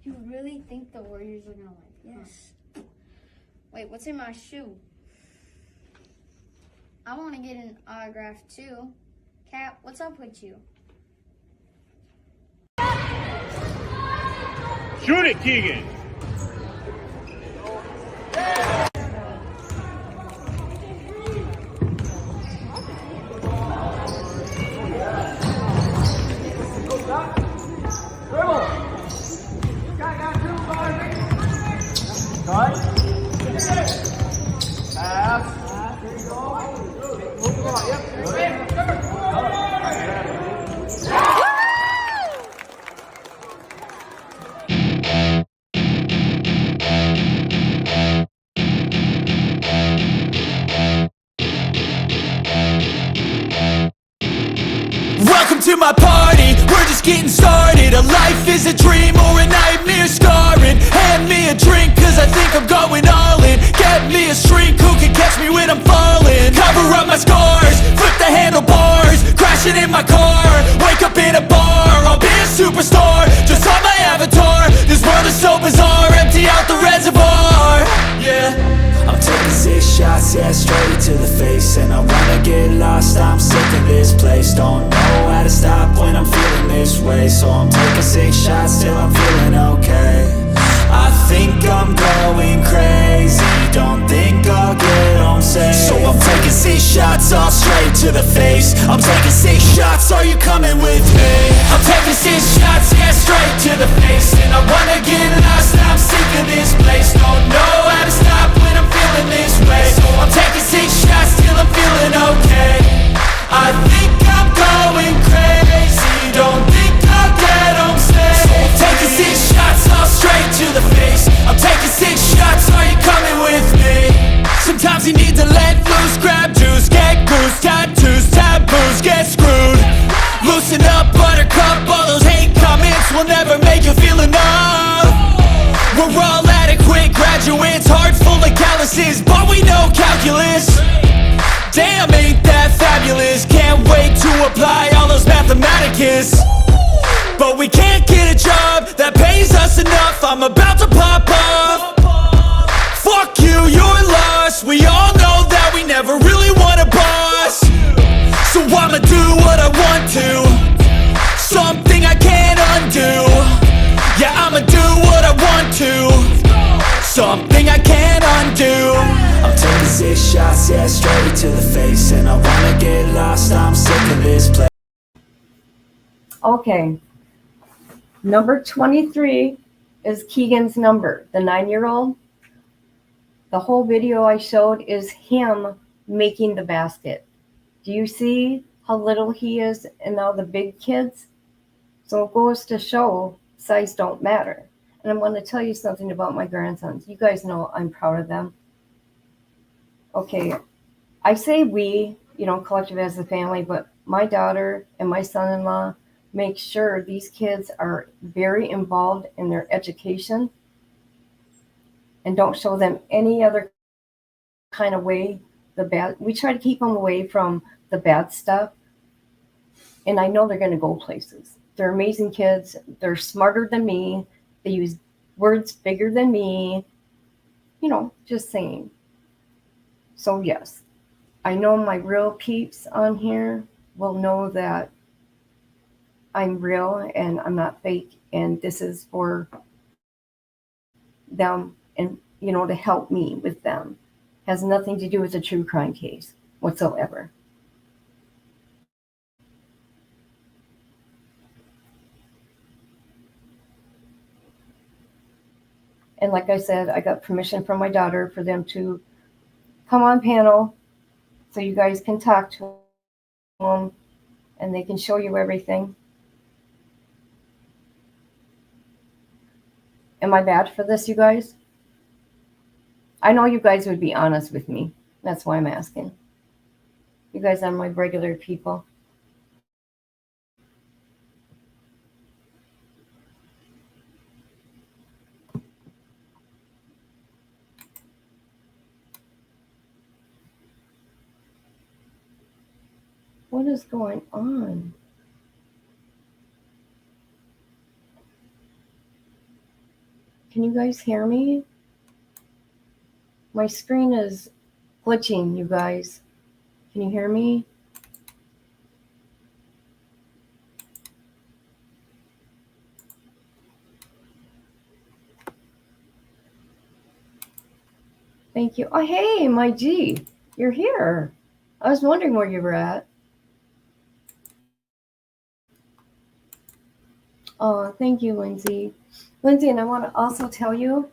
You really think the Warriors are going to win? Yes. Huh? Wait, what's in my shoe? I want to get an autograph, too. Kat, what's up with you? Shoot it, Keegan. Welcome to my party, we're just getting started. A life is a dream or a nightmare scarring. Hand me a drink cause I think I'm going all in. Get me a shrink who can catch me when I'm falling. Cover up my scars, flip the handlebars. Crashing in my car, wake up in a bar. I'll be a superstar, just on my avatar. This world is so bizarre, empty out the reservoir. Yeah, I'm taking 6 shots, yeah, straight to the face. And I wanna get lost, I'm sick of this place. Don't know how to stop when I'm feeling this way. So I'm taking 6 shots till I'm feeling okay. I think I'm going crazy, don't think I'll get home safe. So I'm taking 6 shots, all straight to the face. I'm taking 6 shots, are you coming with me? I'm taking 6 shots, yeah, straight to the face. And I wanna get lost, I'm sick of this place. Don't know how to stop when I'm feeling this way. So I'm taking 6 shots till I'm feeling okay. I think I'm going crazy, don't think I'll get home safe. So I'm taking 6 shots, all straight to the face. I'm taking 6 shots, are you coming with me? Sometimes you need to let loose, grab juice, get goose, tattoos, taboos, get screwed. Loosen up, buttercup, all those hate comments will never make you feel enough. We're all adequate graduates, heart full of calluses, but we know calculus. Damn, ain't that fabulous? Can't wait to apply all those mathematicus. But we can't get a job that pays us enough. I'm about to pop off. Fuck you, you're lost. We all know that we never really want a boss. So I'ma do what I want to, something I can't undo. Yeah, I'ma do what I want to, something I can't undo. I'm taking 6 shots, yeah, straight to the face. And I wanna get lost, I'm sick of this place. Okay. Number 23 is Keegan's number, the 9-year-old. The whole video I showed is him making the basket. Do you see how little he is and now the big kids? So it goes to show size don't matter. And I'm going to tell you something about my grandsons. You guys know I'm proud of them. Okay, I say we, collective as a family, but my daughter and my son-in-law make sure these kids are very involved in their education and don't show them any other kind of way the bad. We try to keep them away from the bad stuff. And I know they're going to go places. They're amazing kids. They're smarter than me. They use words bigger than me. Just saying. So yes, I know my real peeps on here will know that I'm real and I'm not fake. And this is for them and, to help me with them. Has nothing to do with a true crime case whatsoever. And like I said, I got permission from my daughter for them to come on panel so you guys can talk to them and they can show you everything. Am I bad for this, you guys? I know you guys would be honest with me. That's why I'm asking. You guys are my regular people. What is going on? Can you guys hear me? My screen is glitching, you guys. Can you hear me? Thank you. Oh, hey, my G, you're here. I was wondering where you were at. Oh, thank you, Lindsay. Lindsay, and I want to also tell you,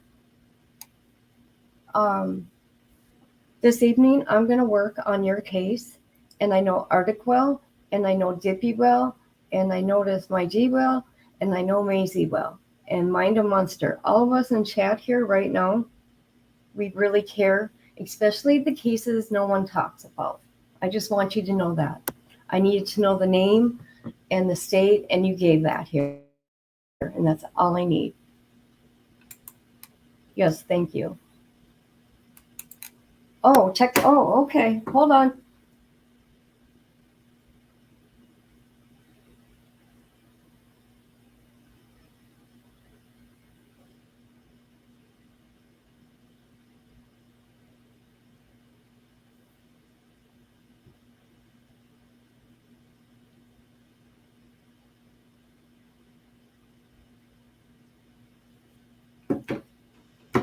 this evening I'm going to work on your case, and I know Arctic well, and I know Dippy well, and I notice my G well, and I know Maisie well, and Mind a Monster. All of us in chat here right now, we really care, especially the cases no one talks about. I just want you to know that. I needed to know the name and the state, and you gave that here, and that's all I need. Yes, thank you. Oh, check. Oh, okay. Hold on.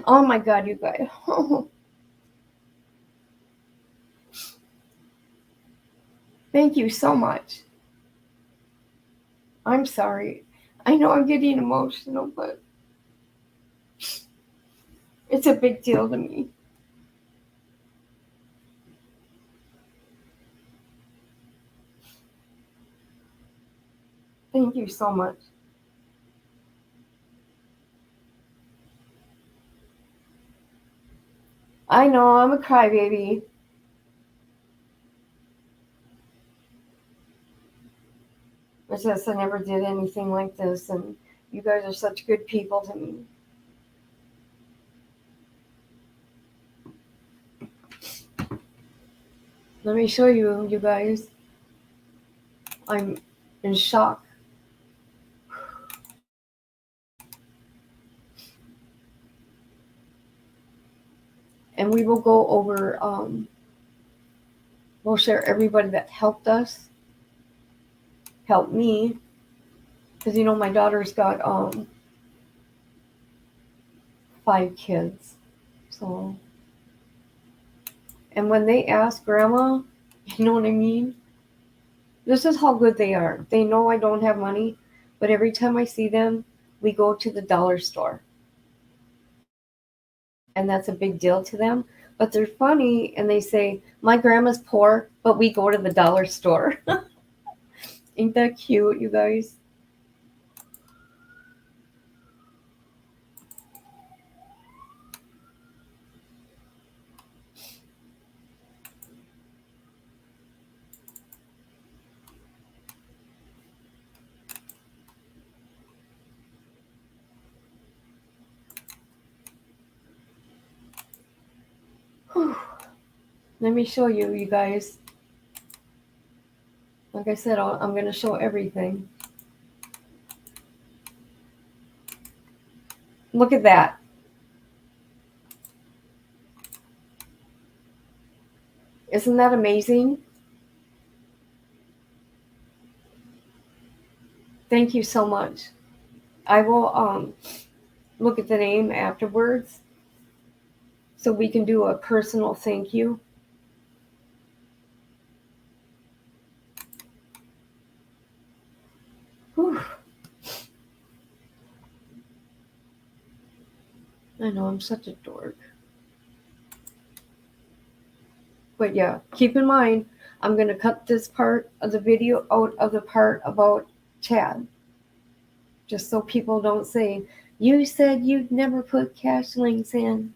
Oh my God, you guys. Thank you so much. I'm sorry. I know I'm getting emotional, but it's a big deal to me. Thank you so much. I know I'm a crybaby. It's just I never did anything like this, and you guys are such good people to me. Let me show you, you guys. I'm in shock. And we will go over, we'll share everybody that helped us, helped me, because you know my daughter's got 5 kids. So, and when they ask grandma, you know what I mean? This is how good they are. They know I don't have money, but every time I see them, we go to the dollar store. And that's a big deal to them. But they're funny and they say, my grandma's poor, but we go to the dollar store. Ain't that cute, you guys? Whew. Let me show you, you guys. Like I said, I'm going to show everything. Look at that. Isn't that amazing? Thank you so much. I will look at the name afterwards so we can do a personal thank you. Whew. I know I'm such a dork. But yeah, keep in mind, I'm going to cut this part of the video out of the part about Chad. Just so people don't say, you said you'd never put cash links in.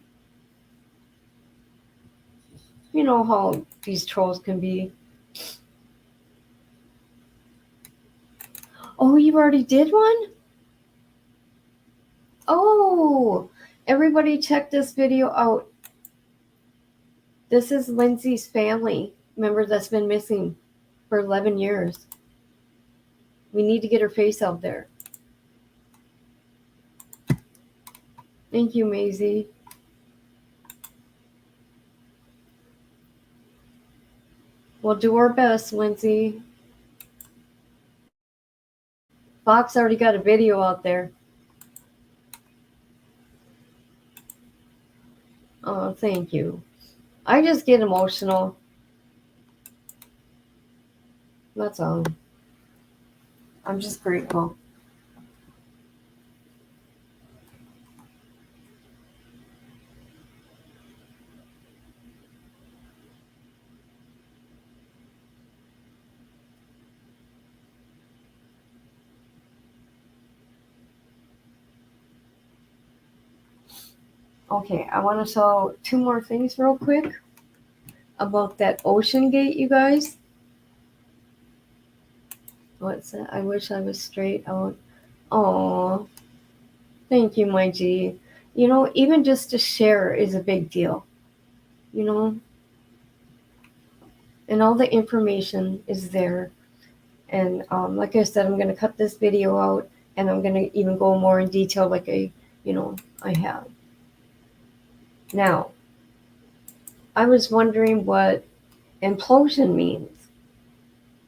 You know how these trolls can be. Oh, you already did one? Oh, everybody check this video out. This is Lindsay's family member that's been missing for 11 years. We need to get her face out there. Thank you, Maisie. We'll do our best, Lindsay. Fox already got a video out there. Oh, thank you. I just get emotional. That's all. I'm just grateful. Okay, I want to show two more things real quick about that Ocean Gate, you guys. What's that? I wish I was straight out. Oh, thank you, my G. You know, even just to share is a big deal. You know, and all the information is there. And like I said, I'm going to cut this video out, and I'm going to even go more in detail, like I have. Now, I was wondering what implosion means.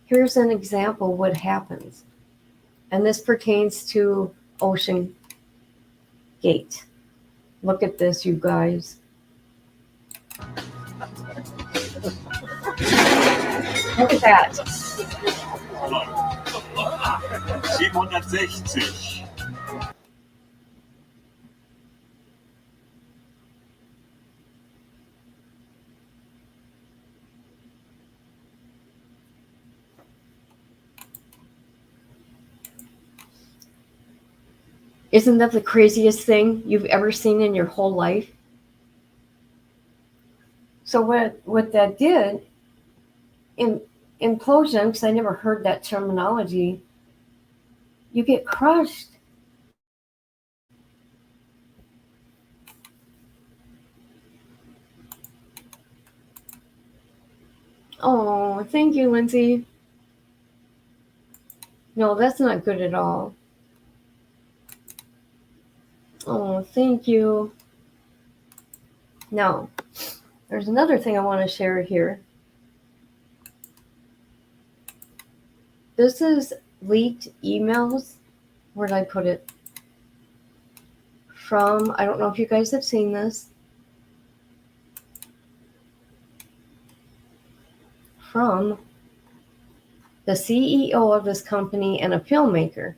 Here's an example what happens. And this pertains to Ocean Gate. Look at this, you guys. Look at that. 760. Isn't that the craziest thing you've ever seen in your whole life? So what that did, implosion, because I never heard that terminology, you get crushed. Oh, thank you, Lindsay. No, that's not good at all. Oh, thank you. Now, there's another thing I want to share here. This is leaked emails. Where did I put it? From, I don't know if you guys have seen this. From the CEO of this company and a filmmaker.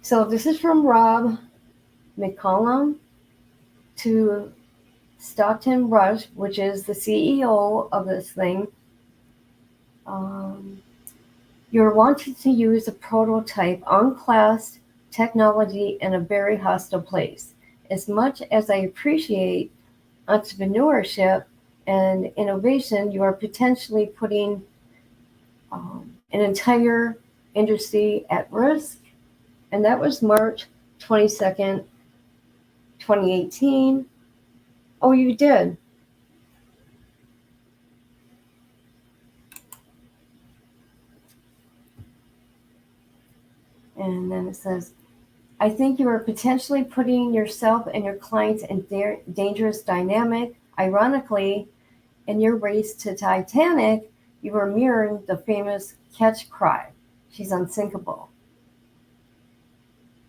So this is from Rob McCollum to Stockton Rush, which is the CEO of this thing. You're wanting to use a prototype unclassed technology in a very hostile place. As much as I appreciate entrepreneurship and innovation, you are potentially putting an entire industry at risk. And that was March 22nd, 2018. Oh, you did? And then it says, I think you are potentially putting yourself and your clients in dangerous dynamic. Ironically, in your race to Titanic, you were mirroring the famous catch cry. She's unsinkable.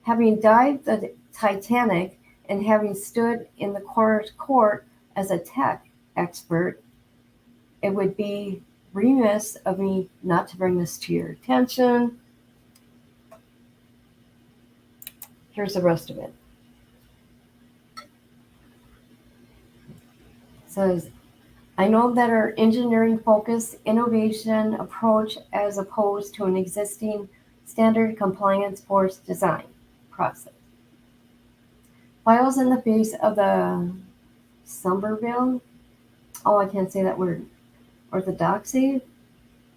Having dived the Titanic and having stood in the coroner's court as a tech expert, it would be remiss of me not to bring this to your attention. Here's the rest of it. It says, I know that our engineering focused innovation approach as opposed to an existing standard compliance force design process files in the face of the Somerville, oh, I can't say that word, orthodoxy,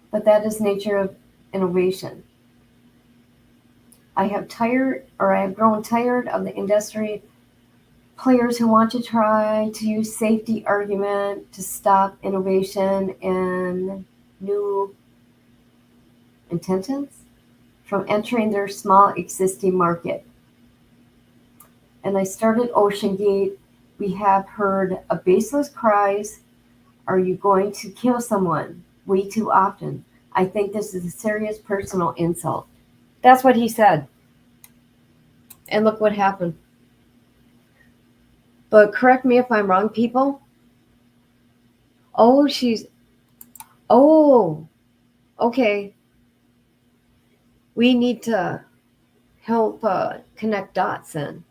but that is nature of innovation. I have grown tired of the industry players who want to try to use safety argument to stop innovation and new intentions from entering their small existing market. And I started Ocean Gate. We have heard a baseless cries, are you going to kill someone? Way too often. I think this is a serious personal insult. That's what he said. And look what happened. But correct me if I'm wrong, people. Oh, oh, okay. We need to help connect dots then.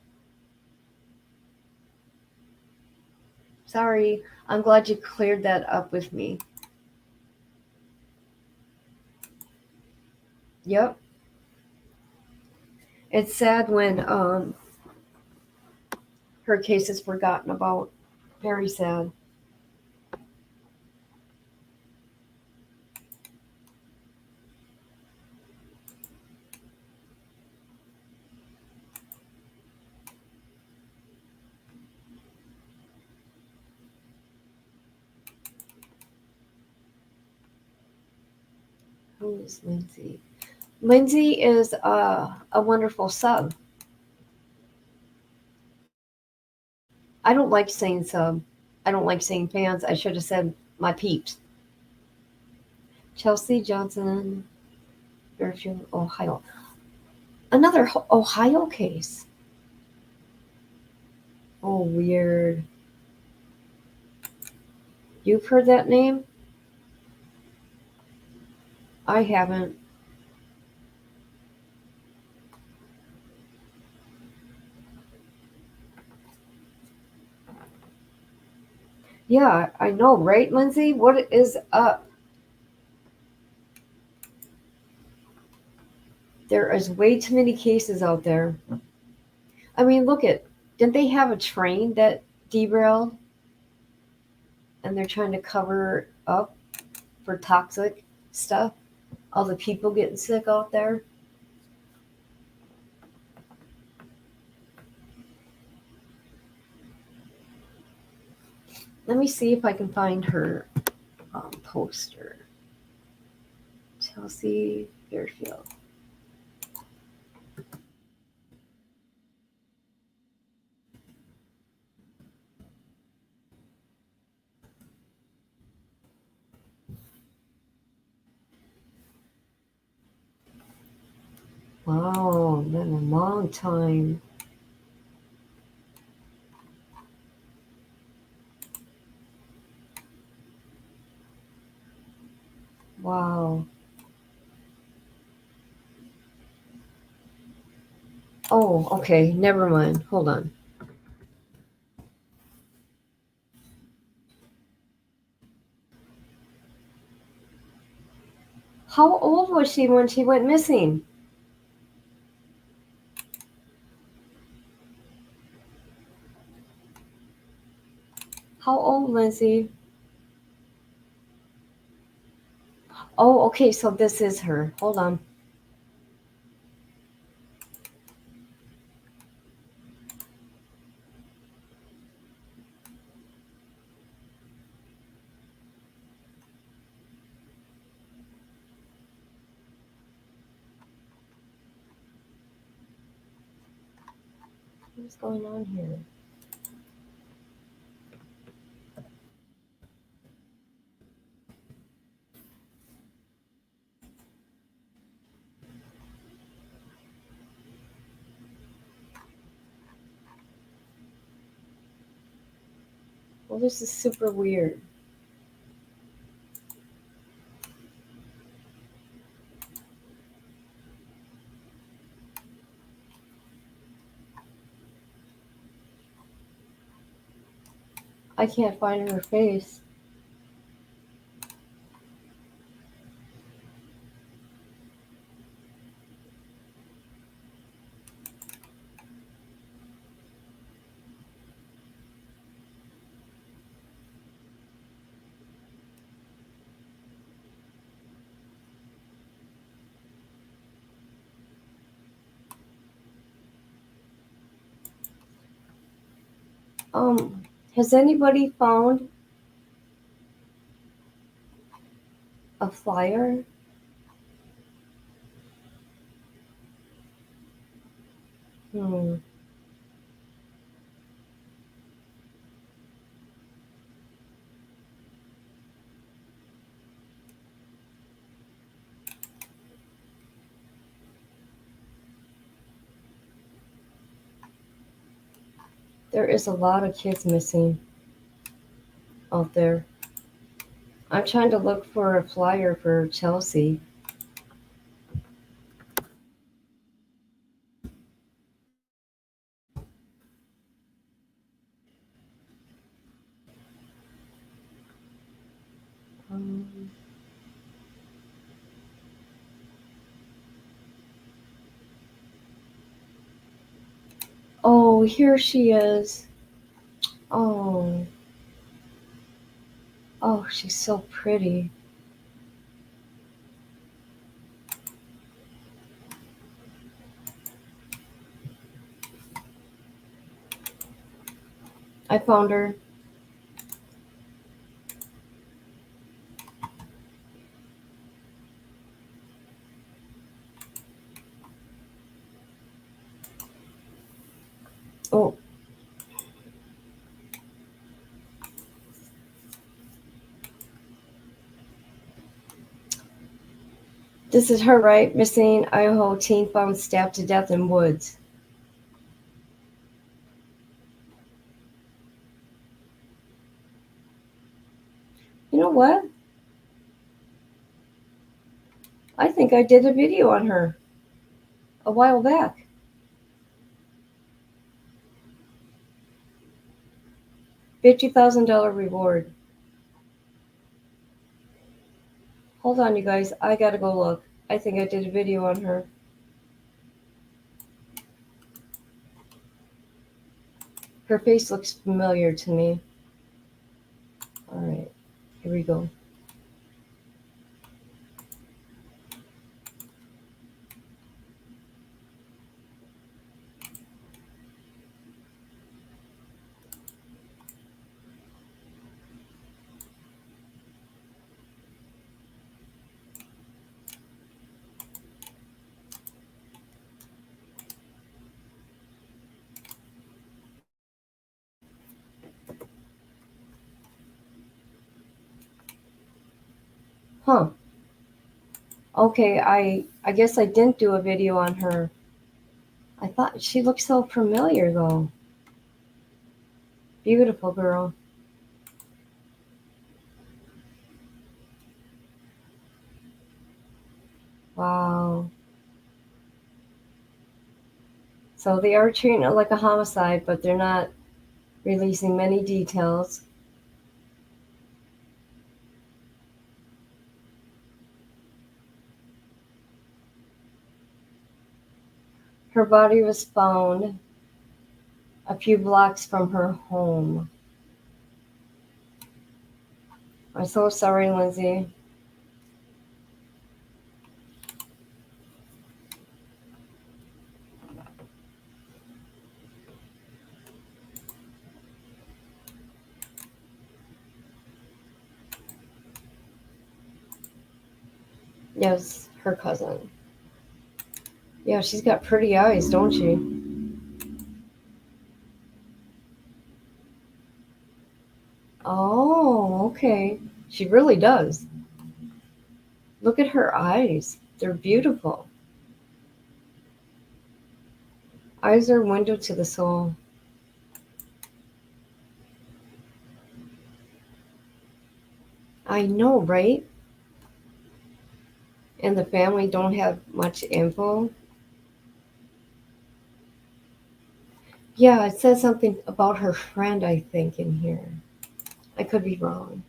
Sorry, I'm glad you cleared that up with me. Yep. It's sad when her case is forgotten about. Very sad. Who is Lindsay? Lindsay is a wonderful sub. I don't like saying sub. I don't like saying fans. I should have said my peeps. Chelsea Johnson, Fairfield, Ohio. Another Ohio case. Oh, weird. You've heard that name? I haven't. Yeah, I know, right, Lindsay? What is up? There is way too many cases out there. I mean, didn't they have a train that derailed? And they're trying to cover up for toxic stuff? All the people getting sick out there? Let me see if I can find her poster. Chelsea Fairfield. Wow, been a long time. Wow. Oh, okay. Never mind. Hold on. How old was she when she went missing? How old, Lindsay? Oh, okay. So this is her. Hold on. What's going on here? Well, this is super weird. I can't find her face. Has anybody found a flyer? Hmm. There is a lot of kids missing out there. I'm trying to look for a flyer for Chelsea. Um, oh, here she is. Oh, oh, she's so pretty. I found her. Oh, this is her, right? Missing Idaho teen found stabbed to death in woods. You know what? I think I did a video on her a while back. $50,000 reward. Hold on, you guys. I gotta go look. I think I did a video on her. Her face looks familiar to me. All right, here we go. Huh. Okay, I guess I didn't do a video on her. I thought she looked so familiar though. Beautiful girl. Wow. So they are treating it like a homicide, but they're not releasing many details. Her body was found a few blocks from her home. I'm so sorry, Lindsay. Yes, her cousin. Yeah, she's got pretty eyes, don't she? Oh, okay. She really does. Look at her eyes. They're beautiful. Eyes are a window to the soul. I know, right? And the family don't have much info. Yeah, it says something about her friend, I think, in here. I could be wrong.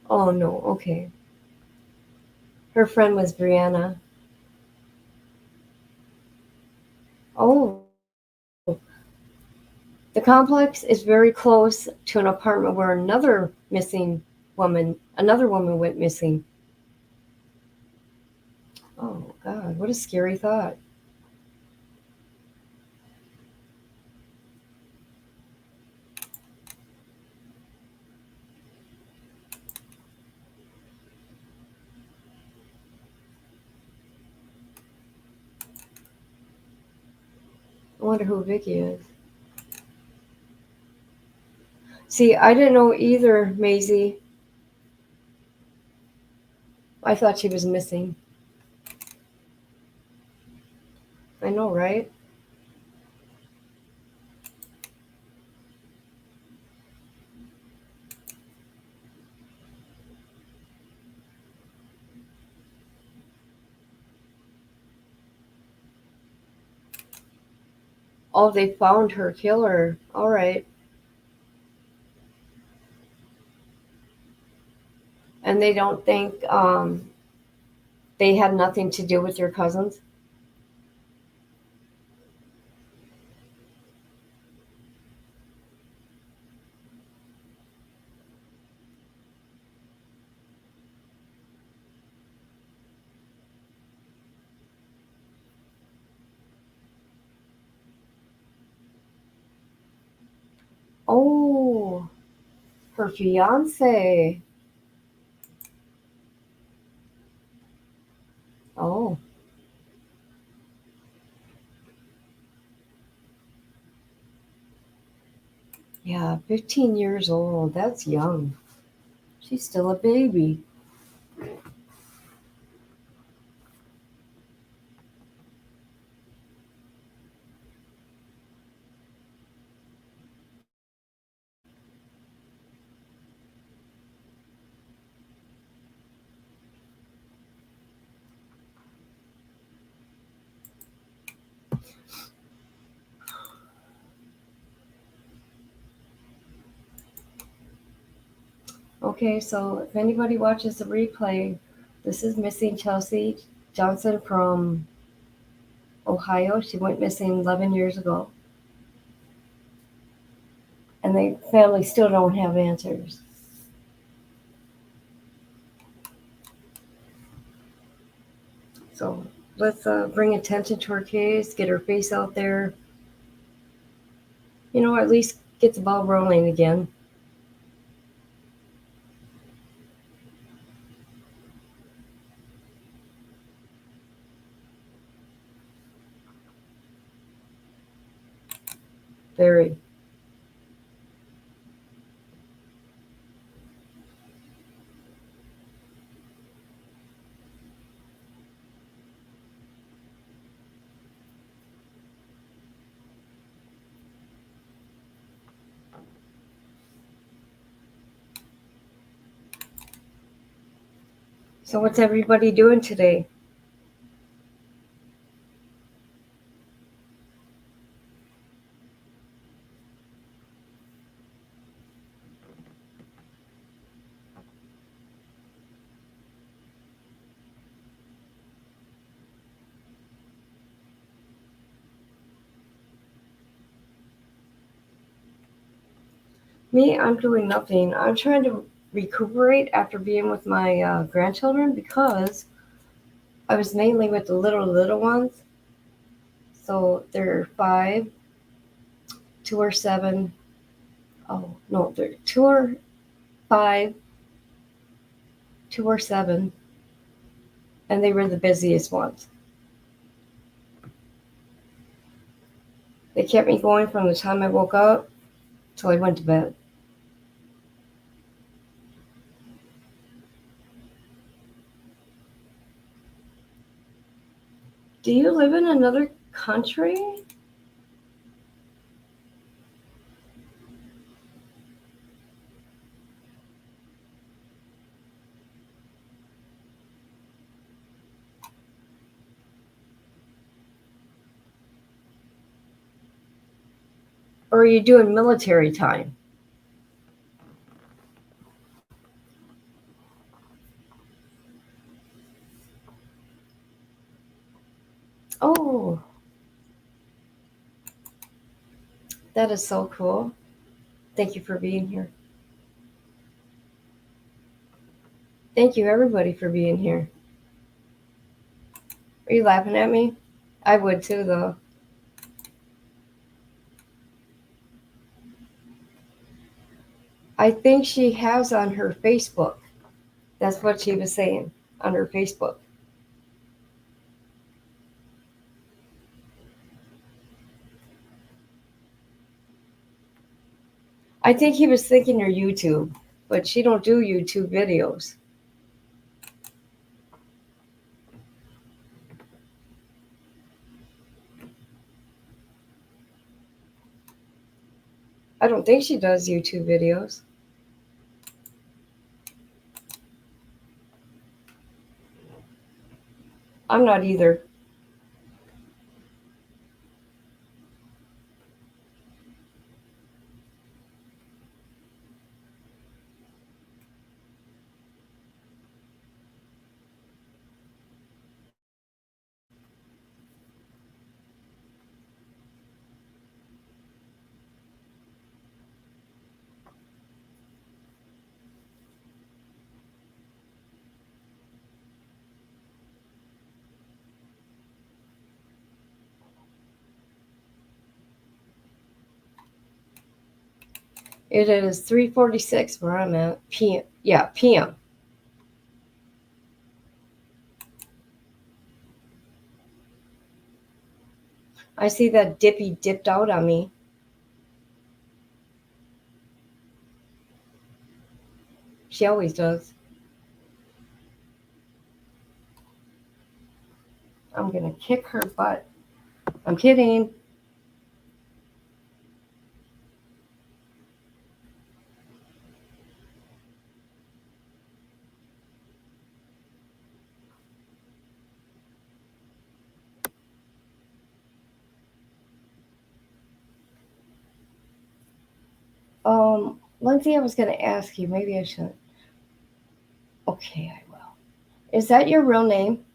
Oh, no, okay. Her friend was Brianna. Oh, the complex is very close to an apartment where another woman went missing. Oh, God, what a scary thought. I wonder who Vicky is. See, I didn't know either, Maisie. I thought she was missing. I know, right? Oh, they found her killer. All right. And they don't think they had nothing to do with your cousins? Oh, her fiance. Oh, yeah, 15 years old. That's young. She's still a baby. Okay, so if anybody watches the replay, this is missing Chelsea Johnson from Ohio. She went missing 11 years ago. And the family still don't have answers. So let's bring attention to her case, get her face out there. You know, at least get the ball rolling again. Very. So what's everybody doing today? Me, I'm doing nothing. I'm trying to recuperate after being with my grandchildren because I was mainly with the little ones. So they're 5, 2 or 7. Oh, no, they're 2 or 5, 2 or 7. And they were the busiest ones. They kept me going from the time I woke up till I went to bed. Do you live in another country? Or are you doing military time? Oh, that is so cool. Thank you for being here. Thank you, everybody, for being here. Are you laughing at me? I would too, though. I think she has on her Facebook. That's what she was saying on her Facebook. I think he was thinking her YouTube, but she don't do YouTube videos. I don't think she does YouTube videos. I'm not either. It is 3:46 where I'm at. PM. Yeah, PM. I see that Dippy dipped out on me. She always does. I'm gonna kick her butt. I'm kidding. Lindsay, I was gonna ask you. Maybe I shouldn't. Okay, I will. Is that your real name?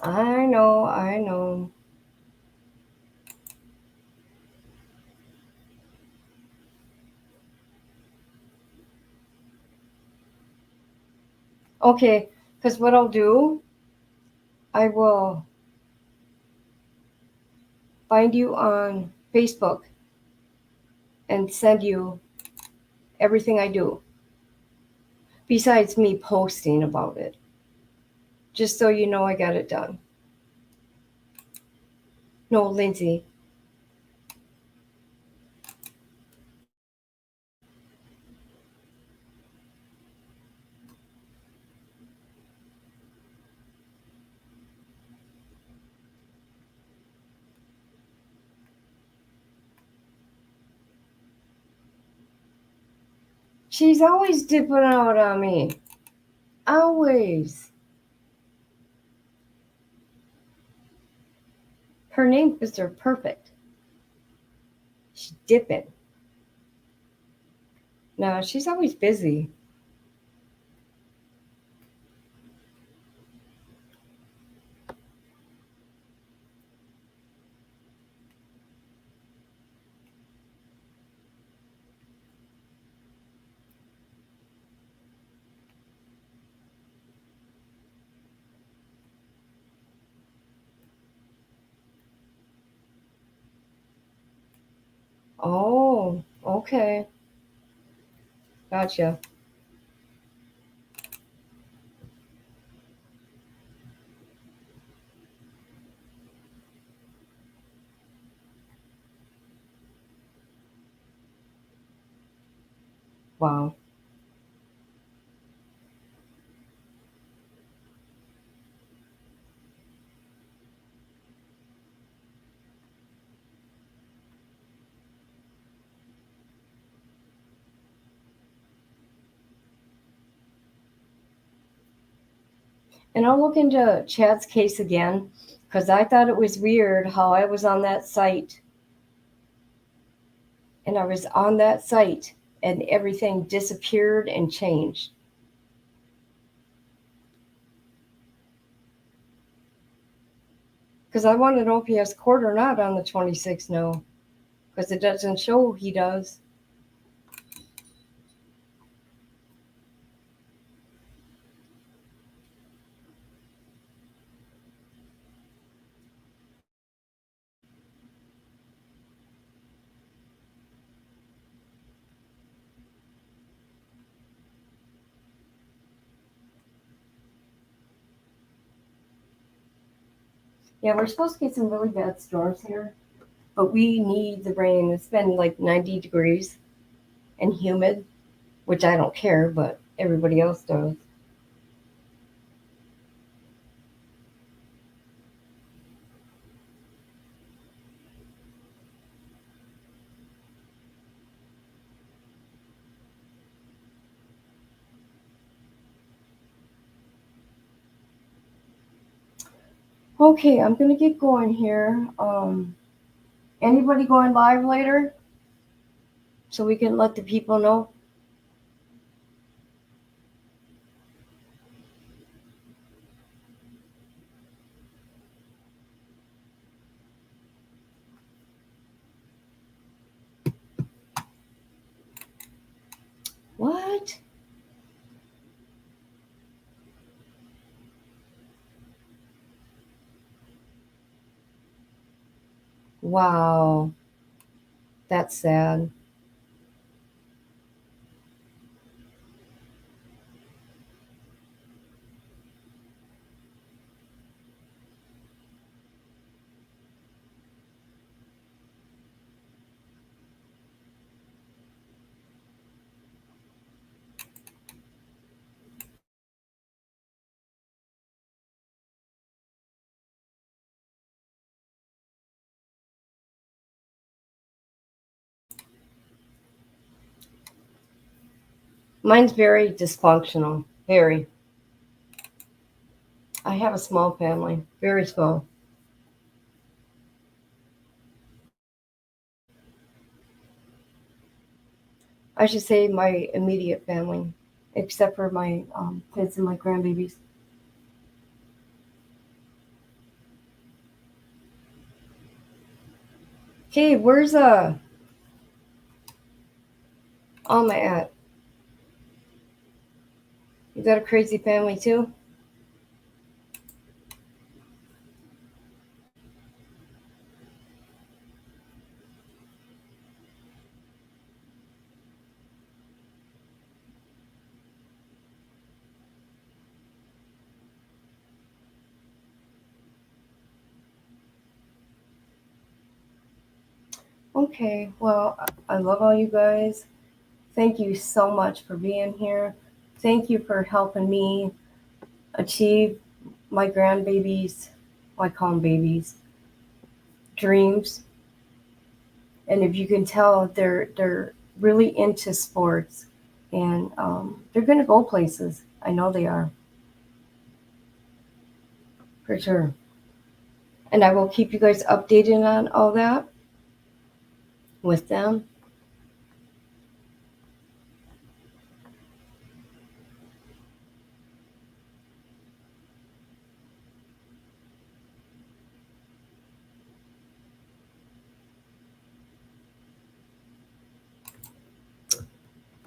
I know, I know. Okay, because what I'll do, I will find you on Facebook and send you everything I do, besides me posting about it, just so you know I got it done. No, Lindsay. She's always dipping out on me. Always. Her name is her perfect. She's dipping. No, she's always busy. Oh, okay. Gotcha. Wow. And I'll look into Chad's case again, because I thought it was weird how I was on that site. And I was on that site and everything disappeared and changed. Because I want to know if he has court or not on the 26th now. Because it doesn't show he does. Yeah, we're supposed to get some really bad storms here. But we need the rain. It's been like 90 degrees and humid, which I don't care, but everybody else does. Okay, I'm gonna get going here. Anybody going live later? So we can let the people know. What? Wow. That's sad. Mine's very dysfunctional. Very. I have a small family. Very small. I should say my immediate family, except for my kids and my grandbabies. Okay, where's Alma at? You got a crazy family too? Okay, well, I love all you guys. Thank you so much for being here. Thank you for helping me achieve my grandbabies, I call them babies, dreams. And if you can tell, they're really into sports, and they're gonna go places. I know they are, for sure. And I will keep you guys updated on all that with them.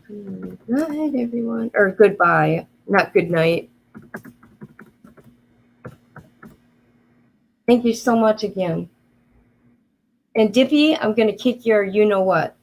Good night, everyone. Or goodbye, not good night. Thank you so much again. And Dippy, I'm going to kick your you know what.